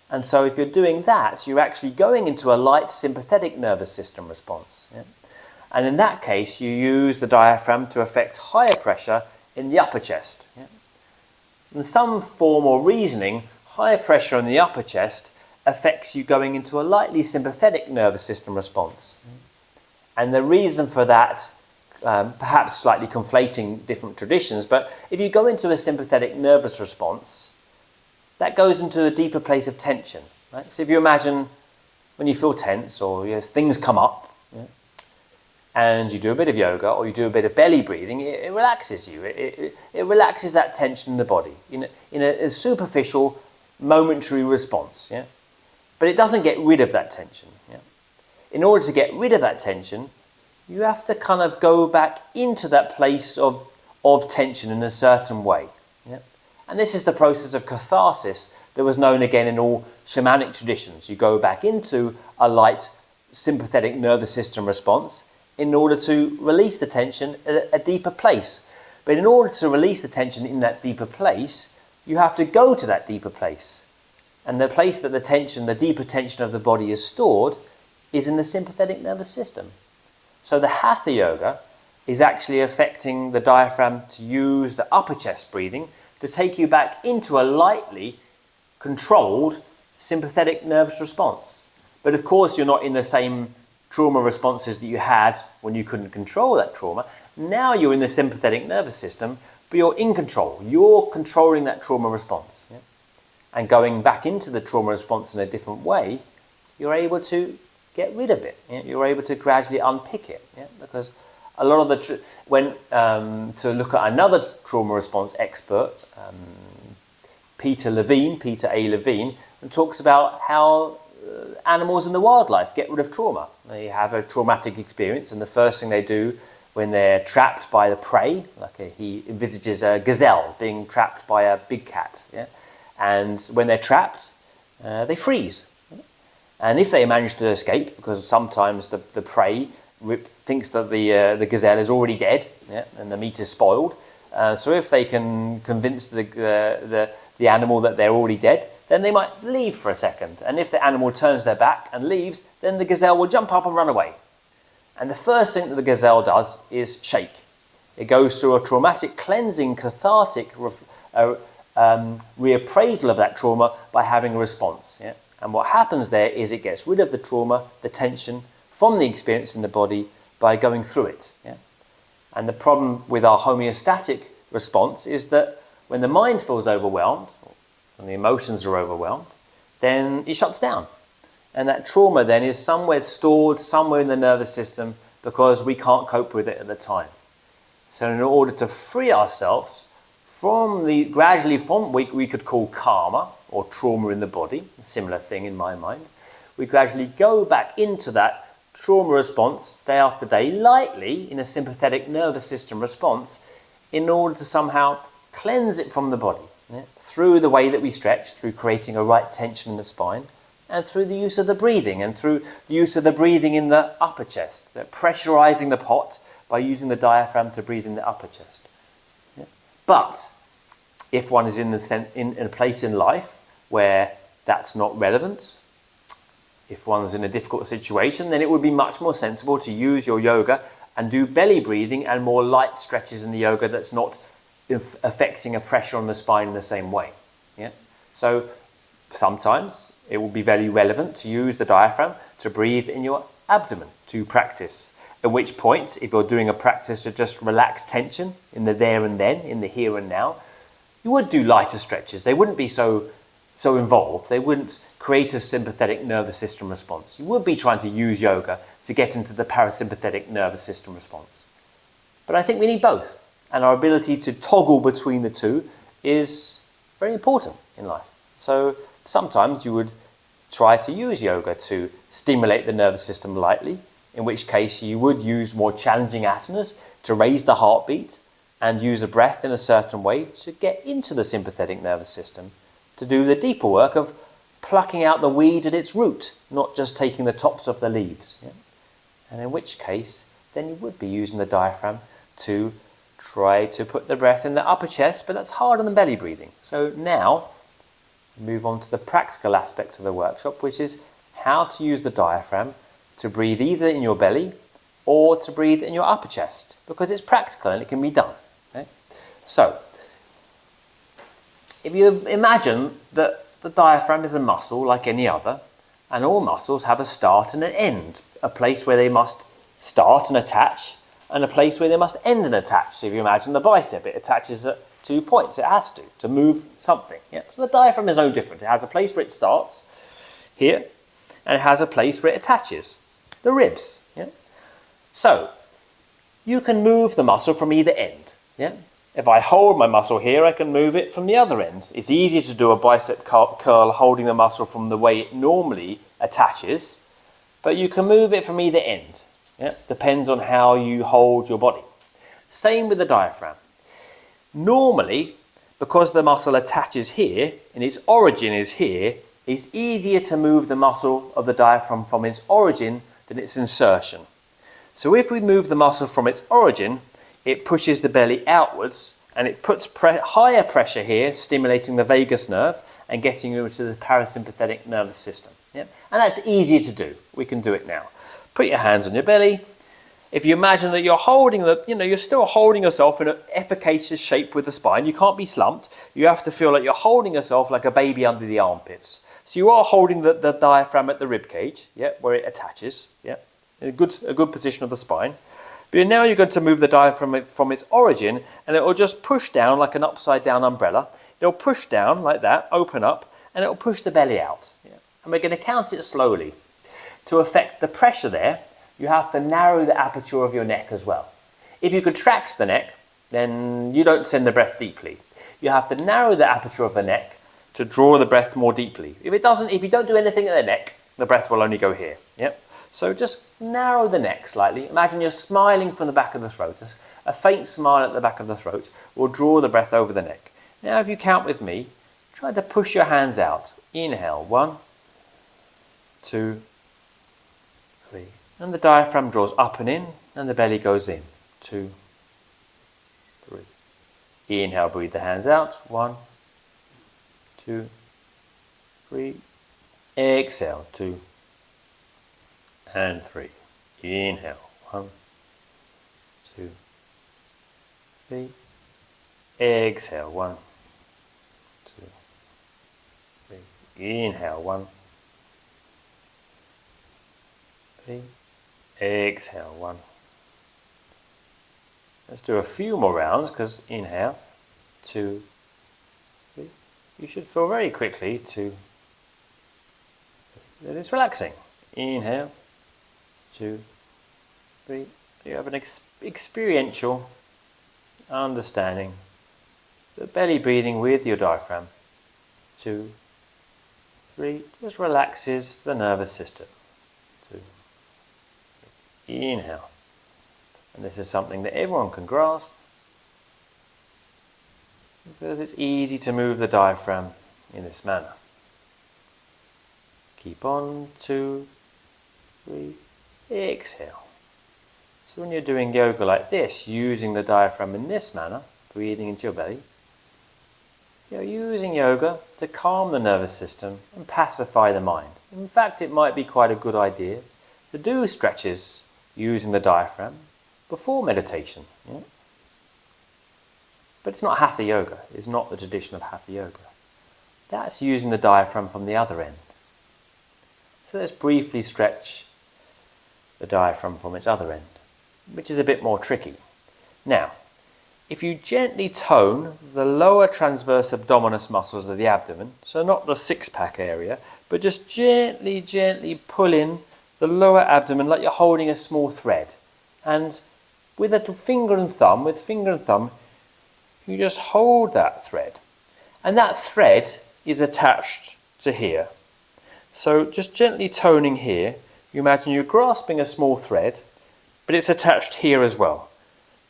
And so if you're doing that, you're actually going into a light sympathetic nervous system response. Yeah? And in that case, you use the diaphragm to affect higher pressure in the upper chest. Yeah? In some form or reasoning, higher pressure in the upper chest affects you going into a lightly sympathetic nervous system response. And the reason for that, perhaps slightly conflating different traditions, but if you go into a sympathetic nervous response, that goes into a deeper place of tension. Right? So if you imagine when you feel tense or things come up, yeah, and you do a bit of yoga or you do a bit of belly breathing, it relaxes you. It relaxes that tension in the body in a superficial, momentary response. Yeah? But it doesn't get rid of that tension. Yeah? In order to get rid of that tension, you have to kind of go back into that place of tension in a certain way. Yeah? And this is the process of catharsis that was known again in all shamanic traditions. You go back into a light sympathetic nervous system response in order to release the tension at a deeper place. But in order to release the tension in that deeper place, you have to go to that deeper place. And the place that the tension, the deeper tension of the body is stored, is in the sympathetic nervous system. So the Hatha yoga is actually affecting the diaphragm to use the upper chest breathing to take you back into a lightly controlled sympathetic nervous response. But of course, you're not in the same trauma responses that you had when you couldn't control that trauma. Now you're in the sympathetic nervous system, but you're in control. You're controlling that trauma response. Yeah? And going back into the trauma response in a different way, you're able to get rid of it. Yeah? You're able to gradually unpick it. Yeah? Because a lot of the to look at another trauma response expert, Peter A. Levine, and talks about how animals in the wildlife get rid of trauma. They have a traumatic experience, and the first thing they do when they're trapped by the prey, he envisages a gazelle being trapped by a big cat. Yeah? And when they're trapped, they freeze. And if they manage to escape, because sometimes the prey thinks that the gazelle is already dead, yeah, and the meat is spoiled, so if they can convince the animal that they're already dead, then they might leave for a second. And if the animal turns their back and leaves, then the gazelle will jump up and run away. And the first thing that the gazelle does is shake. It goes through a traumatic cleansing, cathartic reappraisal of that trauma by having a response. Yeah? And what happens there is it gets rid of the trauma, the tension from the experience in the body by going through it. Yeah? And the problem with our homeostatic response is that when the mind feels overwhelmed, when the emotions are overwhelmed, then it shuts down. And that trauma then is somewhere stored, somewhere in the nervous system, because we can't cope with it at the time. So in order to free ourselves from gradually from what we could call karma, or trauma in the body, a similar thing in my mind, we gradually go back into that trauma response day after day, lightly in a sympathetic nervous system response, in order to somehow cleanse it from the body, yeah? Through the way that we stretch, through creating a right tension in the spine, and through the use of the breathing, and through the use of the breathing in the upper chest, pressurizing the pot by using the diaphragm to breathe in the upper chest. Yeah? But if one is in a place in life where that's not relevant, if one's in a difficult situation, then it would be much more sensible to use your yoga and do belly breathing and more light stretches in the yoga that's not affecting a pressure on the spine in the same way. Yeah? So sometimes it will be very relevant to use the diaphragm to breathe in your abdomen to practice. At which point, if you're doing a practice to just relax tension in the there and then, in the here and now, you would do lighter stretches. They wouldn't be so involved. They wouldn't create a sympathetic nervous system response. You would be trying to use yoga to get into the parasympathetic nervous system response. But I think we need both. And our ability to toggle between the two is very important in life. So sometimes you would try to use yoga to stimulate the nervous system lightly, in which case you would use more challenging asanas to raise the heartbeat and use the breath in a certain way to get into the sympathetic nervous system, to do the deeper work of plucking out the weed at its root, not just taking the tops of the leaves. Yeah? And in which case, then you would be using the diaphragm to try to put the breath in the upper chest, but that's harder than belly breathing. So now, move on to the practical aspects of the workshop, which is how to use the diaphragm to breathe either in your belly or to breathe in your upper chest, because it's practical and it can be done. Okay? So, if you imagine that the diaphragm is a muscle like any other, and all muscles have a start and an end, a place where they must start and attach, and a place where they must end and attach. So if you imagine the bicep, it attaches at 2 points. It has to move something. Yeah? So the diaphragm is no different. It has a place where it starts, here, and it has a place where it attaches, the ribs. Yeah? So you can move the muscle from either end. Yeah? If I hold my muscle here, I can move it from the other end. It's easier to do a bicep curl holding the muscle from the way it normally attaches, but you can move it from either end. Yeah? Depends on how you hold your body. Same with the diaphragm. Normally, because the muscle attaches here and its origin is here, it's easier to move the muscle of the diaphragm from its origin than its insertion. So if we move the muscle from its origin, it pushes the belly outwards and it puts higher pressure here, stimulating the vagus nerve and getting you into the parasympathetic nervous system. Yeah? And that's easier to do. We can do it now. Put your hands on your belly. If you imagine that you're holding you're still holding yourself in an efficacious shape with the spine. You can't be slumped. You have to feel like you're holding yourself like a baby under the armpits. So you are holding the diaphragm at the rib cage, yeah, where it attaches, yeah, in a good position of the spine. But now you're going to move the diaphragm from its origin, and it will just push down like an upside down umbrella. It'll push down like that, open up, and it will push the belly out. Yeah. And we're going to count it slowly. To affect the pressure there, you have to narrow the aperture of your neck as well. If you contract the neck, then you don't send the breath deeply. You have to narrow the aperture of the neck to draw the breath more deeply. If you don't do anything at the neck, the breath will only go here. Yep. So just narrow the neck slightly. Imagine you're smiling from the back of the throat. A faint smile at the back of the throat will draw the breath over the neck. Now if you count with me, try to push your hands out. Inhale, 1, 2, 3. And the diaphragm draws up and in, and the belly goes in. 2, 3. Inhale, breathe the hands out. 1, 2, 3. Exhale, 2 and 3. Inhale, 1, 2, 3. Exhale, 1, 2, 3. Inhale, 1, 3. Exhale, 1. Let's do a few more rounds, because inhale, 2, 3. You should feel very quickly that it's relaxing. Inhale, 2, 3. You have an experiential understanding. The belly breathing with your diaphragm. 2, 3. Just relaxes the nervous system. 2. Inhale. And this is something that everyone can grasp, because it's easy to move the diaphragm in this manner. Keep on. 2, 3. Exhale. So when you're doing yoga like this, using the diaphragm in this manner, breathing into your belly, you're using yoga to calm the nervous system and pacify the mind. In fact, it might be quite a good idea to do stretches using the diaphragm before meditation. Yeah? But it's not Hatha yoga. It's not the tradition of Hatha yoga. That's using the diaphragm from the other end. So let's briefly stretch the diaphragm from its other end, which is a bit more tricky. Now, if you gently tone the lower transverse abdominis muscles of the abdomen, so not the six-pack area, but just gently pull in the lower abdomen like you're holding a small thread, and with finger and thumb, you just hold that thread. And that thread is attached to here. So just gently toning here, you imagine you're grasping a small thread, but it's attached here as well.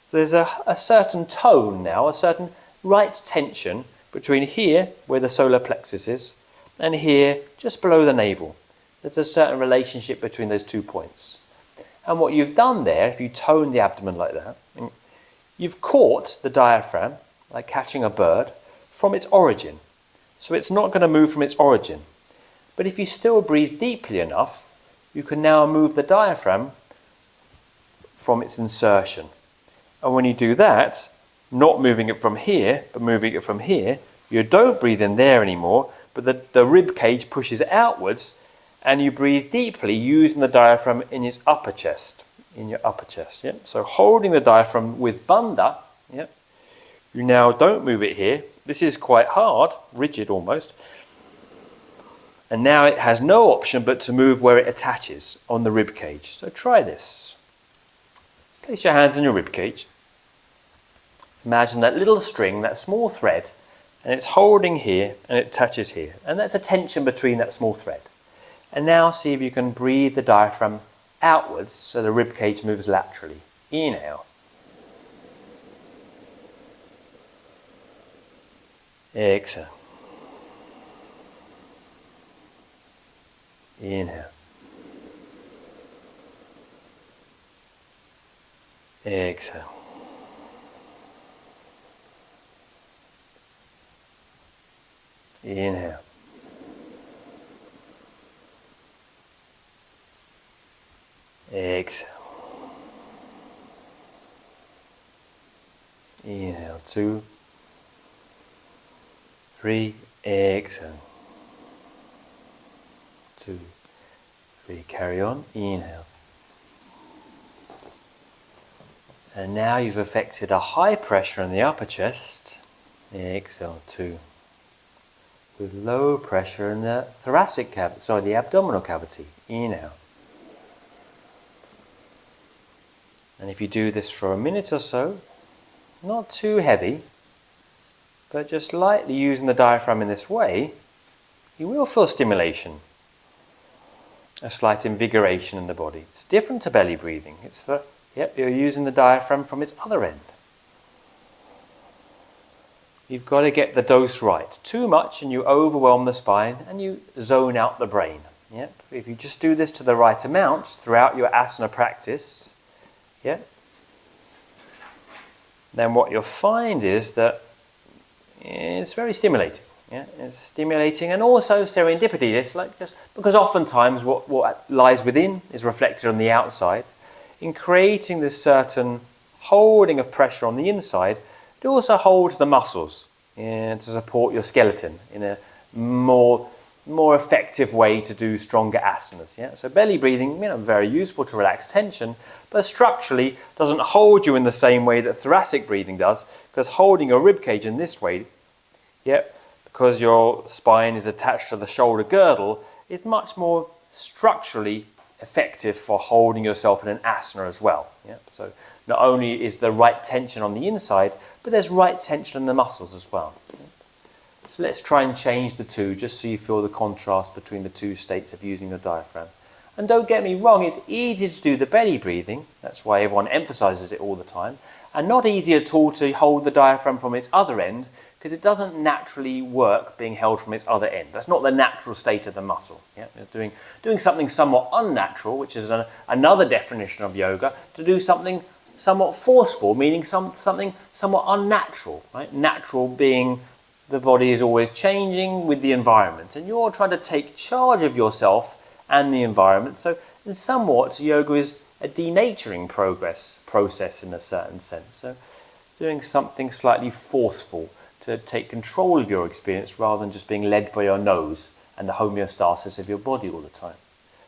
So there's a certain tone now, a certain right tension between here, where the solar plexus is, and here, just below the navel. There's a certain relationship between those 2 points. And what you've done there, if you tone the abdomen like that, you've caught the diaphragm, like catching a bird, from its origin. So it's not going to move from its origin. But if you still breathe deeply enough, you can now move the diaphragm from its insertion. And when you do that, not moving it from here, but moving it from here, you don't breathe in there anymore, but the rib cage pushes outwards, and you breathe deeply using the diaphragm in your upper chest. Yep. So holding the diaphragm with bandha, yep. You now don't move it here. This is quite hard, rigid almost. And now it has no option but to move where it attaches on the rib cage. So try this. Place your hands on your rib cage. Imagine that little string, that small thread, and it's holding here and it touches here. And that's a tension between that small thread. And now see if you can breathe the diaphragm outwards so the rib cage moves laterally. Inhale. Exhale. Inhale. Exhale. Inhale. Exhale. Inhale. 2, 3. Exhale. 2, 3. Carry on. Inhale. And now you've affected a high pressure in the upper chest. Exhale. 2. With low pressure in the thoracic cavity, the abdominal cavity. Inhale. And if you do this for a minute or so, not too heavy, but just lightly using the diaphragm in this way, you will feel stimulation, a slight invigoration in the body. It's different to belly breathing. You're using the diaphragm from its other end. You've got to get the dose right. Too much and you overwhelm the spine and you zone out the brain. Yep. If you just do this to the right amount throughout your asana practice, then what you'll find is that it's very stimulating. It's stimulating and also serendipity. It's like just because oftentimes what lies within is reflected on the outside. In creating this certain holding of pressure on the inside, it also holds the muscles to support your skeleton in a more effective way to do stronger asanas. So belly breathing, very useful to relax tension, but structurally doesn't hold you in the same way that thoracic breathing does, because holding your rib cage in this way, because your spine is attached to the shoulder girdle, is much more structurally effective for holding yourself in an asana as well. So not only is the right tension on the inside, but there's right tension in the muscles as well. So let's try and change the two, just so you feel the contrast between the two states of using the diaphragm. And don't get me wrong, it's easy to do the belly breathing, that's why everyone emphasizes it all the time, and not easy at all to hold the diaphragm from its other end, because it doesn't naturally work being held from its other end. That's not the natural state of the muscle. You're doing something somewhat unnatural, which is another definition of yoga, to do something somewhat forceful, meaning something somewhat unnatural. Right? Natural being the body is always changing with the environment, and you're trying to take charge of yourself and the environment. So in somewhat, yoga is a denaturing process in a certain sense. So doing something slightly forceful to take control of your experience rather than just being led by your nose and the homeostasis of your body all the time.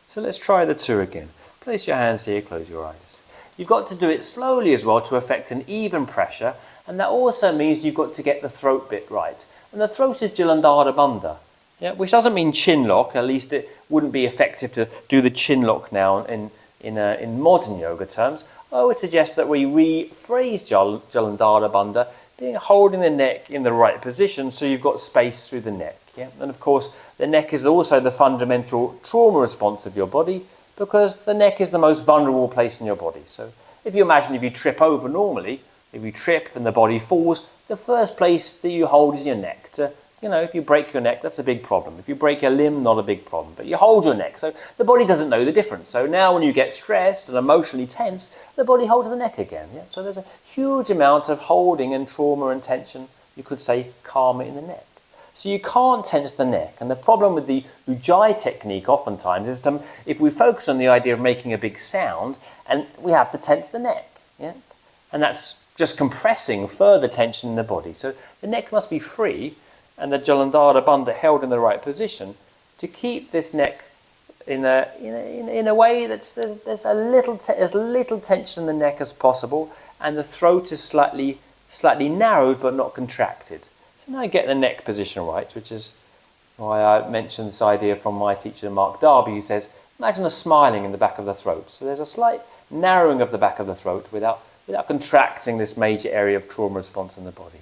So let's try the two again. Place your hands here, close your eyes. You've got to do it slowly as well to affect an even pressure, and that also means you've got to get the throat bit right. And the throat is Jalandhara Bandha, which doesn't mean chin lock. At least it wouldn't be effective to do the chin lock now in modern yoga terms. I would suggest that we rephrase Jalandhara Bandha, being holding the neck in the right position so you've got space through the neck. Yeah? And of course, the neck is also the fundamental trauma response of your body, because the neck is the most vulnerable place in your body. So if you imagine if you trip over normally, if you trip and the body falls, the first place that you hold is your neck. If you break your neck, that's a big problem. If you break a limb, not a big problem. But you hold your neck, so the body doesn't know the difference. So now when you get stressed and emotionally tense, the body holds the neck again. Yeah? So there's a huge amount of holding and trauma and tension, you could say karma in the neck. So you can't tense the neck. And the problem with the Ujjayi technique oftentimes is if we focus on the idea of making a big sound, and we have to tense the neck. Yeah? And that's just compressing further tension in the body. So the neck must be free, and the Jalandhara Bandha held in the right position to keep this neck in a way that's there's as little tension in the neck as possible, and the throat is slightly narrowed but not contracted. So now I get the neck position right, which is why I mentioned this idea from my teacher Mark Darby, who says, imagine a smiling in the back of the throat. So there's a slight narrowing of the back of the throat without contracting this major area of trauma response in the body.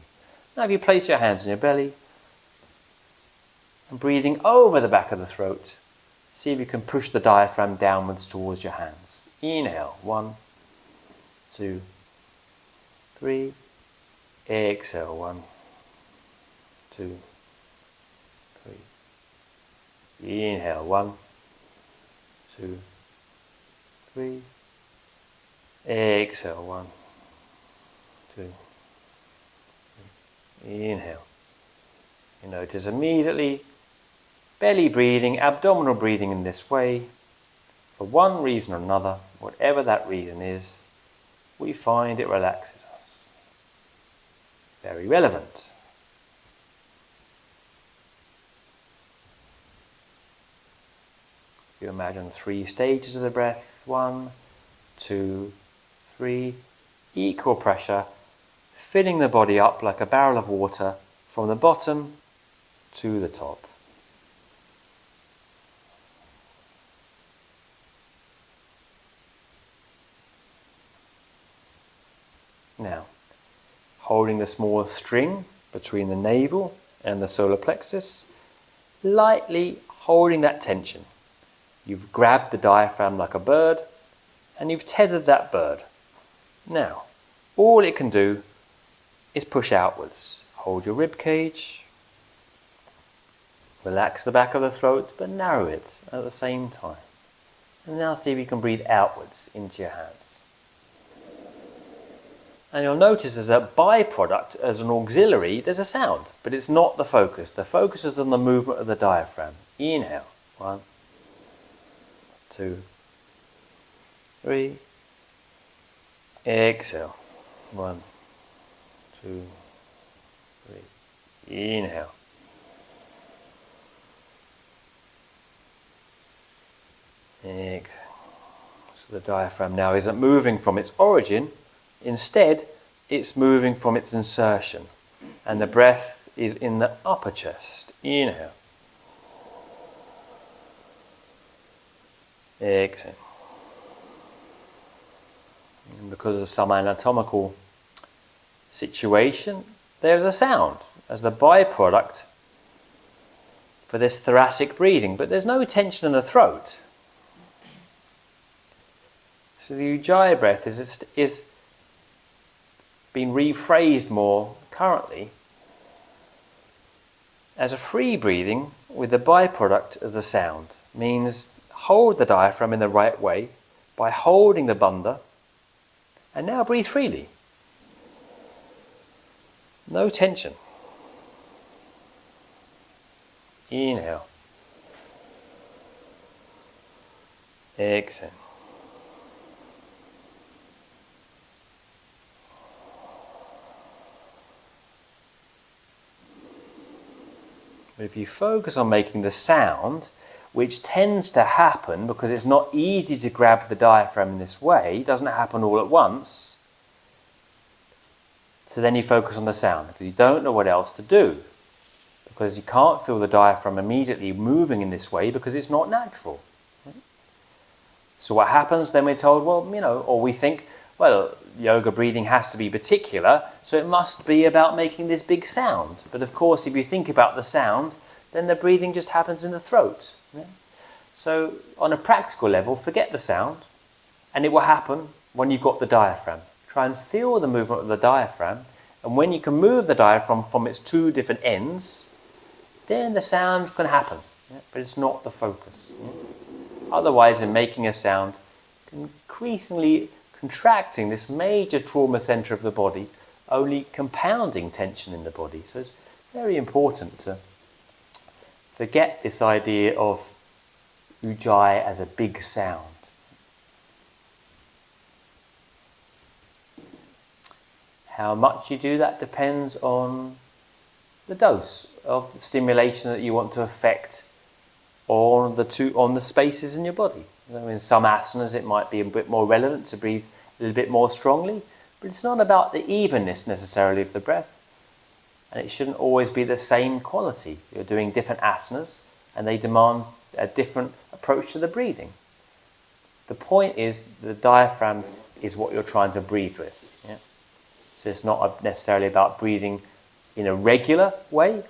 Now if you place your hands in your belly, and breathing over the back of the throat, see if you can push the diaphragm downwards towards your hands. Inhale, 1, 2, 3. Exhale, 1, 2, 3. Inhale, 1, 2, 3. Exhale, 1, 2, 3. Inhale. You notice immediately belly breathing, abdominal breathing in this way, for one reason or another, whatever that reason is, we find it relaxes us. Very relevant. You imagine 3 stages of the breath, 1, 2, 3, equal pressure, filling the body up like a barrel of water from the bottom to the top. Now, holding the small string between the navel and the solar plexus, lightly holding that tension. You've grabbed the diaphragm like a bird, and you've tethered that bird. Now, all it can do is push outwards. Hold your rib cage, relax the back of the throat, but narrow it at the same time. And now see if you can breathe outwards into your hands. And you'll notice as a byproduct, as an auxiliary, there's a sound, but it's not the focus. The focus is on the movement of the diaphragm. Inhale, 1, 2, 3. Exhale, 1, 2, 3. Inhale. Exhale. So the diaphragm now isn't moving from its origin. Instead, it's moving from its insertion, and the breath is in the upper chest. Inhale. Exhale. And because of some anatomical situation, there's a sound as the byproduct for this thoracic breathing, but there's no tension in the throat. So the Ujjayi breath is been rephrased more currently as a free breathing with the byproduct as the sound. Means hold the diaphragm in the right way by holding the bandha, and now breathe freely. No tension. Inhale. Exhale. But if you focus on making the sound, which tends to happen because it's not easy to grab the diaphragm in this way, it doesn't happen all at once, so then you focus on the sound because you don't know what else to do, because you can't feel the diaphragm immediately moving in this way because it's not natural. So what happens then? We're told, well, or we think, well, yoga breathing has to be particular, so it must be about making this big sound. But of course, if you think about the sound, then the breathing just happens in the throat. Yeah? So on a practical level, forget the sound, and it will happen when you've got the diaphragm. Try and feel the movement of the diaphragm, and when you can move the diaphragm from its two different ends, then the sound can happen. Yeah? But it's not the focus. Yeah? Otherwise, in making a sound, increasingly contracting this major trauma center of the body, only compounding tension in the body. So it's very important to forget this idea of ujjayi as a big sound. How much you do that depends on the dose of stimulation that you want to affect on the spaces in your body. In some asanas it might be a bit more relevant to breathe a little bit more strongly, but it's not about the evenness necessarily of the breath, and it shouldn't always be the same quality. You're doing different asanas and they demand a different approach to the breathing. The point is the diaphragm is what you're trying to breathe with. Yeah? So it's not necessarily about breathing in a regular way.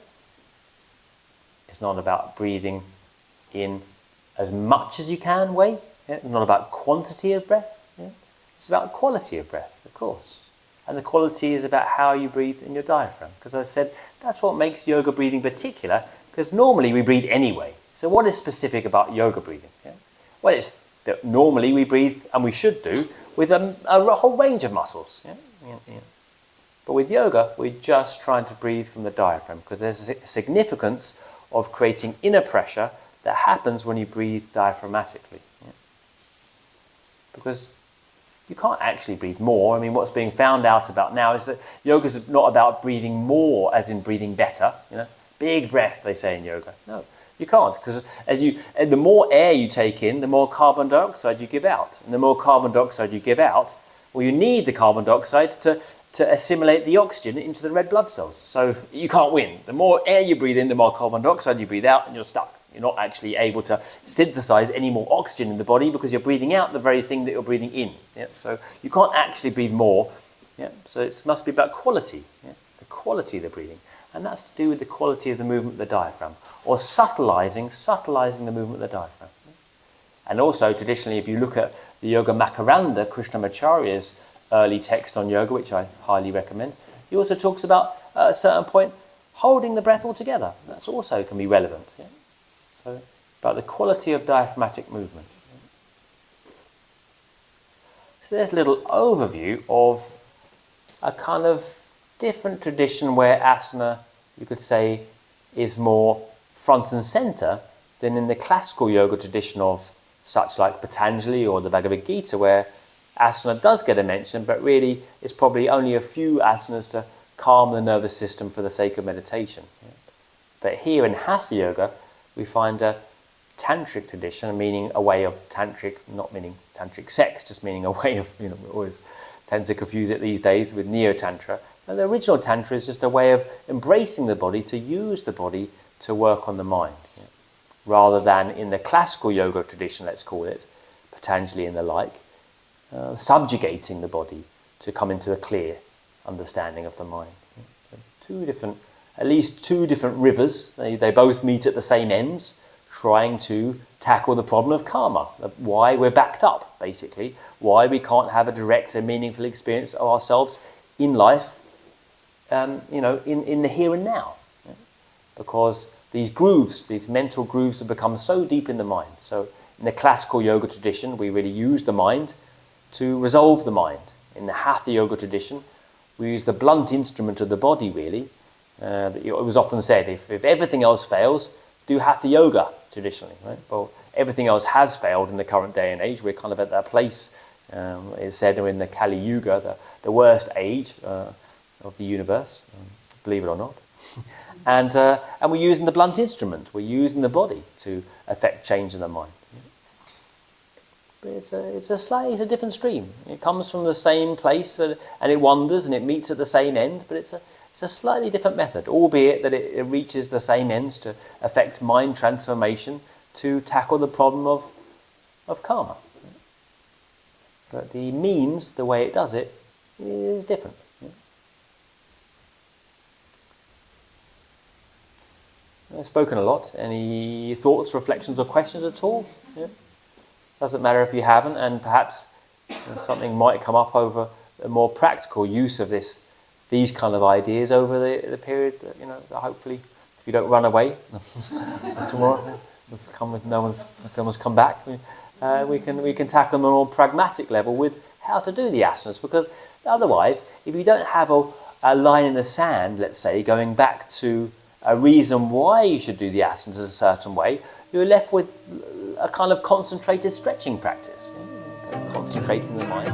It's not about breathing in as much as you can way. Yeah? It's not about quantity of breath. Yeah? It's about quality of breath, of course. And the quality is about how you breathe in your diaphragm. Because as I said, that's what makes yoga breathing particular, because normally we breathe anyway. So what is specific about yoga breathing? Yeah? Well, it's that normally we breathe, and we should do, with a whole range of muscles. Yeah? Yeah. But with yoga, we're just trying to breathe from the diaphragm, because there's a significance of creating inner pressure that happens when you breathe diaphragmatically. Yeah? Because you can't actually breathe more. I mean, what's being found out about now is that yoga is not about breathing more as in breathing better. You know, big breath, they say in yoga. No, you can't, because the more air you take in, the more carbon dioxide you give out. And the more carbon dioxide you give out, well, you need the carbon dioxide to assimilate the oxygen into the red blood cells. So you can't win. The more air you breathe in, the more carbon dioxide you breathe out, and you're stuck. You're not actually able to synthesize any more oxygen in the body because you're breathing out the very thing that you're breathing in. Yeah? So you can't actually breathe more. Yeah? So it must be about quality, yeah? The quality of the breathing. And that's to do with the quality of the movement of the diaphragm, or subtilizing the movement of the diaphragm. Yeah? And also, traditionally, if you look at the Yoga Makaranda, Krishnamacharya's early text on yoga, which I highly recommend, he also talks about, at a certain point, holding the breath altogether. That's also can be relevant. Yeah? So it's about the quality of diaphragmatic movement. So there's a little overview of a kind of different tradition where asana, you could say, is more front and center than in the classical yoga tradition of such like Patanjali or the Bhagavad Gita, where asana does get a mention, but really it's probably only a few asanas to calm the nervous system for the sake of meditation. Yeah. But here in Hatha Yoga, we find a tantric tradition, meaning a way of tantric, not meaning tantric sex, just meaning a way of, we always tend to confuse it these days with neo-tantra. And the original tantra is just a way of embracing the body, to use the body to work on the mind. Yeah. Rather than in the classical yoga tradition, let's call it, Patanjali and the like, subjugating the body to come into a clear understanding of the mind. Yeah. So at least two different rivers, they both meet at the same ends, trying to tackle the problem of karma, why we're backed up, basically, why we can't have a direct and meaningful experience of ourselves in life, in the here and now. Yeah? Because these grooves, these mental grooves, have become so deep in the mind. So in the classical yoga tradition, we really use the mind to resolve the mind. In the Hatha Yoga tradition, we use the blunt instrument of the body, really. It was often said, if everything else fails, do Hatha Yoga, traditionally. Right? Well, everything else has failed in the current day and age. We're kind of at that place, it's said, in the Kali Yuga, the worst age of the universe, believe it or not. And we're using the blunt instrument. We're using the body to affect change in the mind. But it's a different stream. It comes from the same place, and it wanders, and it meets at the same end, but it's a slightly different method, albeit that it reaches the same ends to affect mind transformation, to tackle the problem of karma. But the means, the way it does it, is different. I've spoken a lot. Any thoughts, reflections or questions at all? Yeah. Doesn't matter if you haven't, and perhaps something might come up over a more practical use of these kind of ideas over the period, that hopefully, if you don't run away tomorrow, no one's come back, we can tackle them on a more pragmatic level with how to do the asanas, because otherwise, if you don't have a line in the sand, let's say, going back to a reason why you should do the asanas a certain way, you're left with a kind of concentrated stretching practice, concentrating the mind.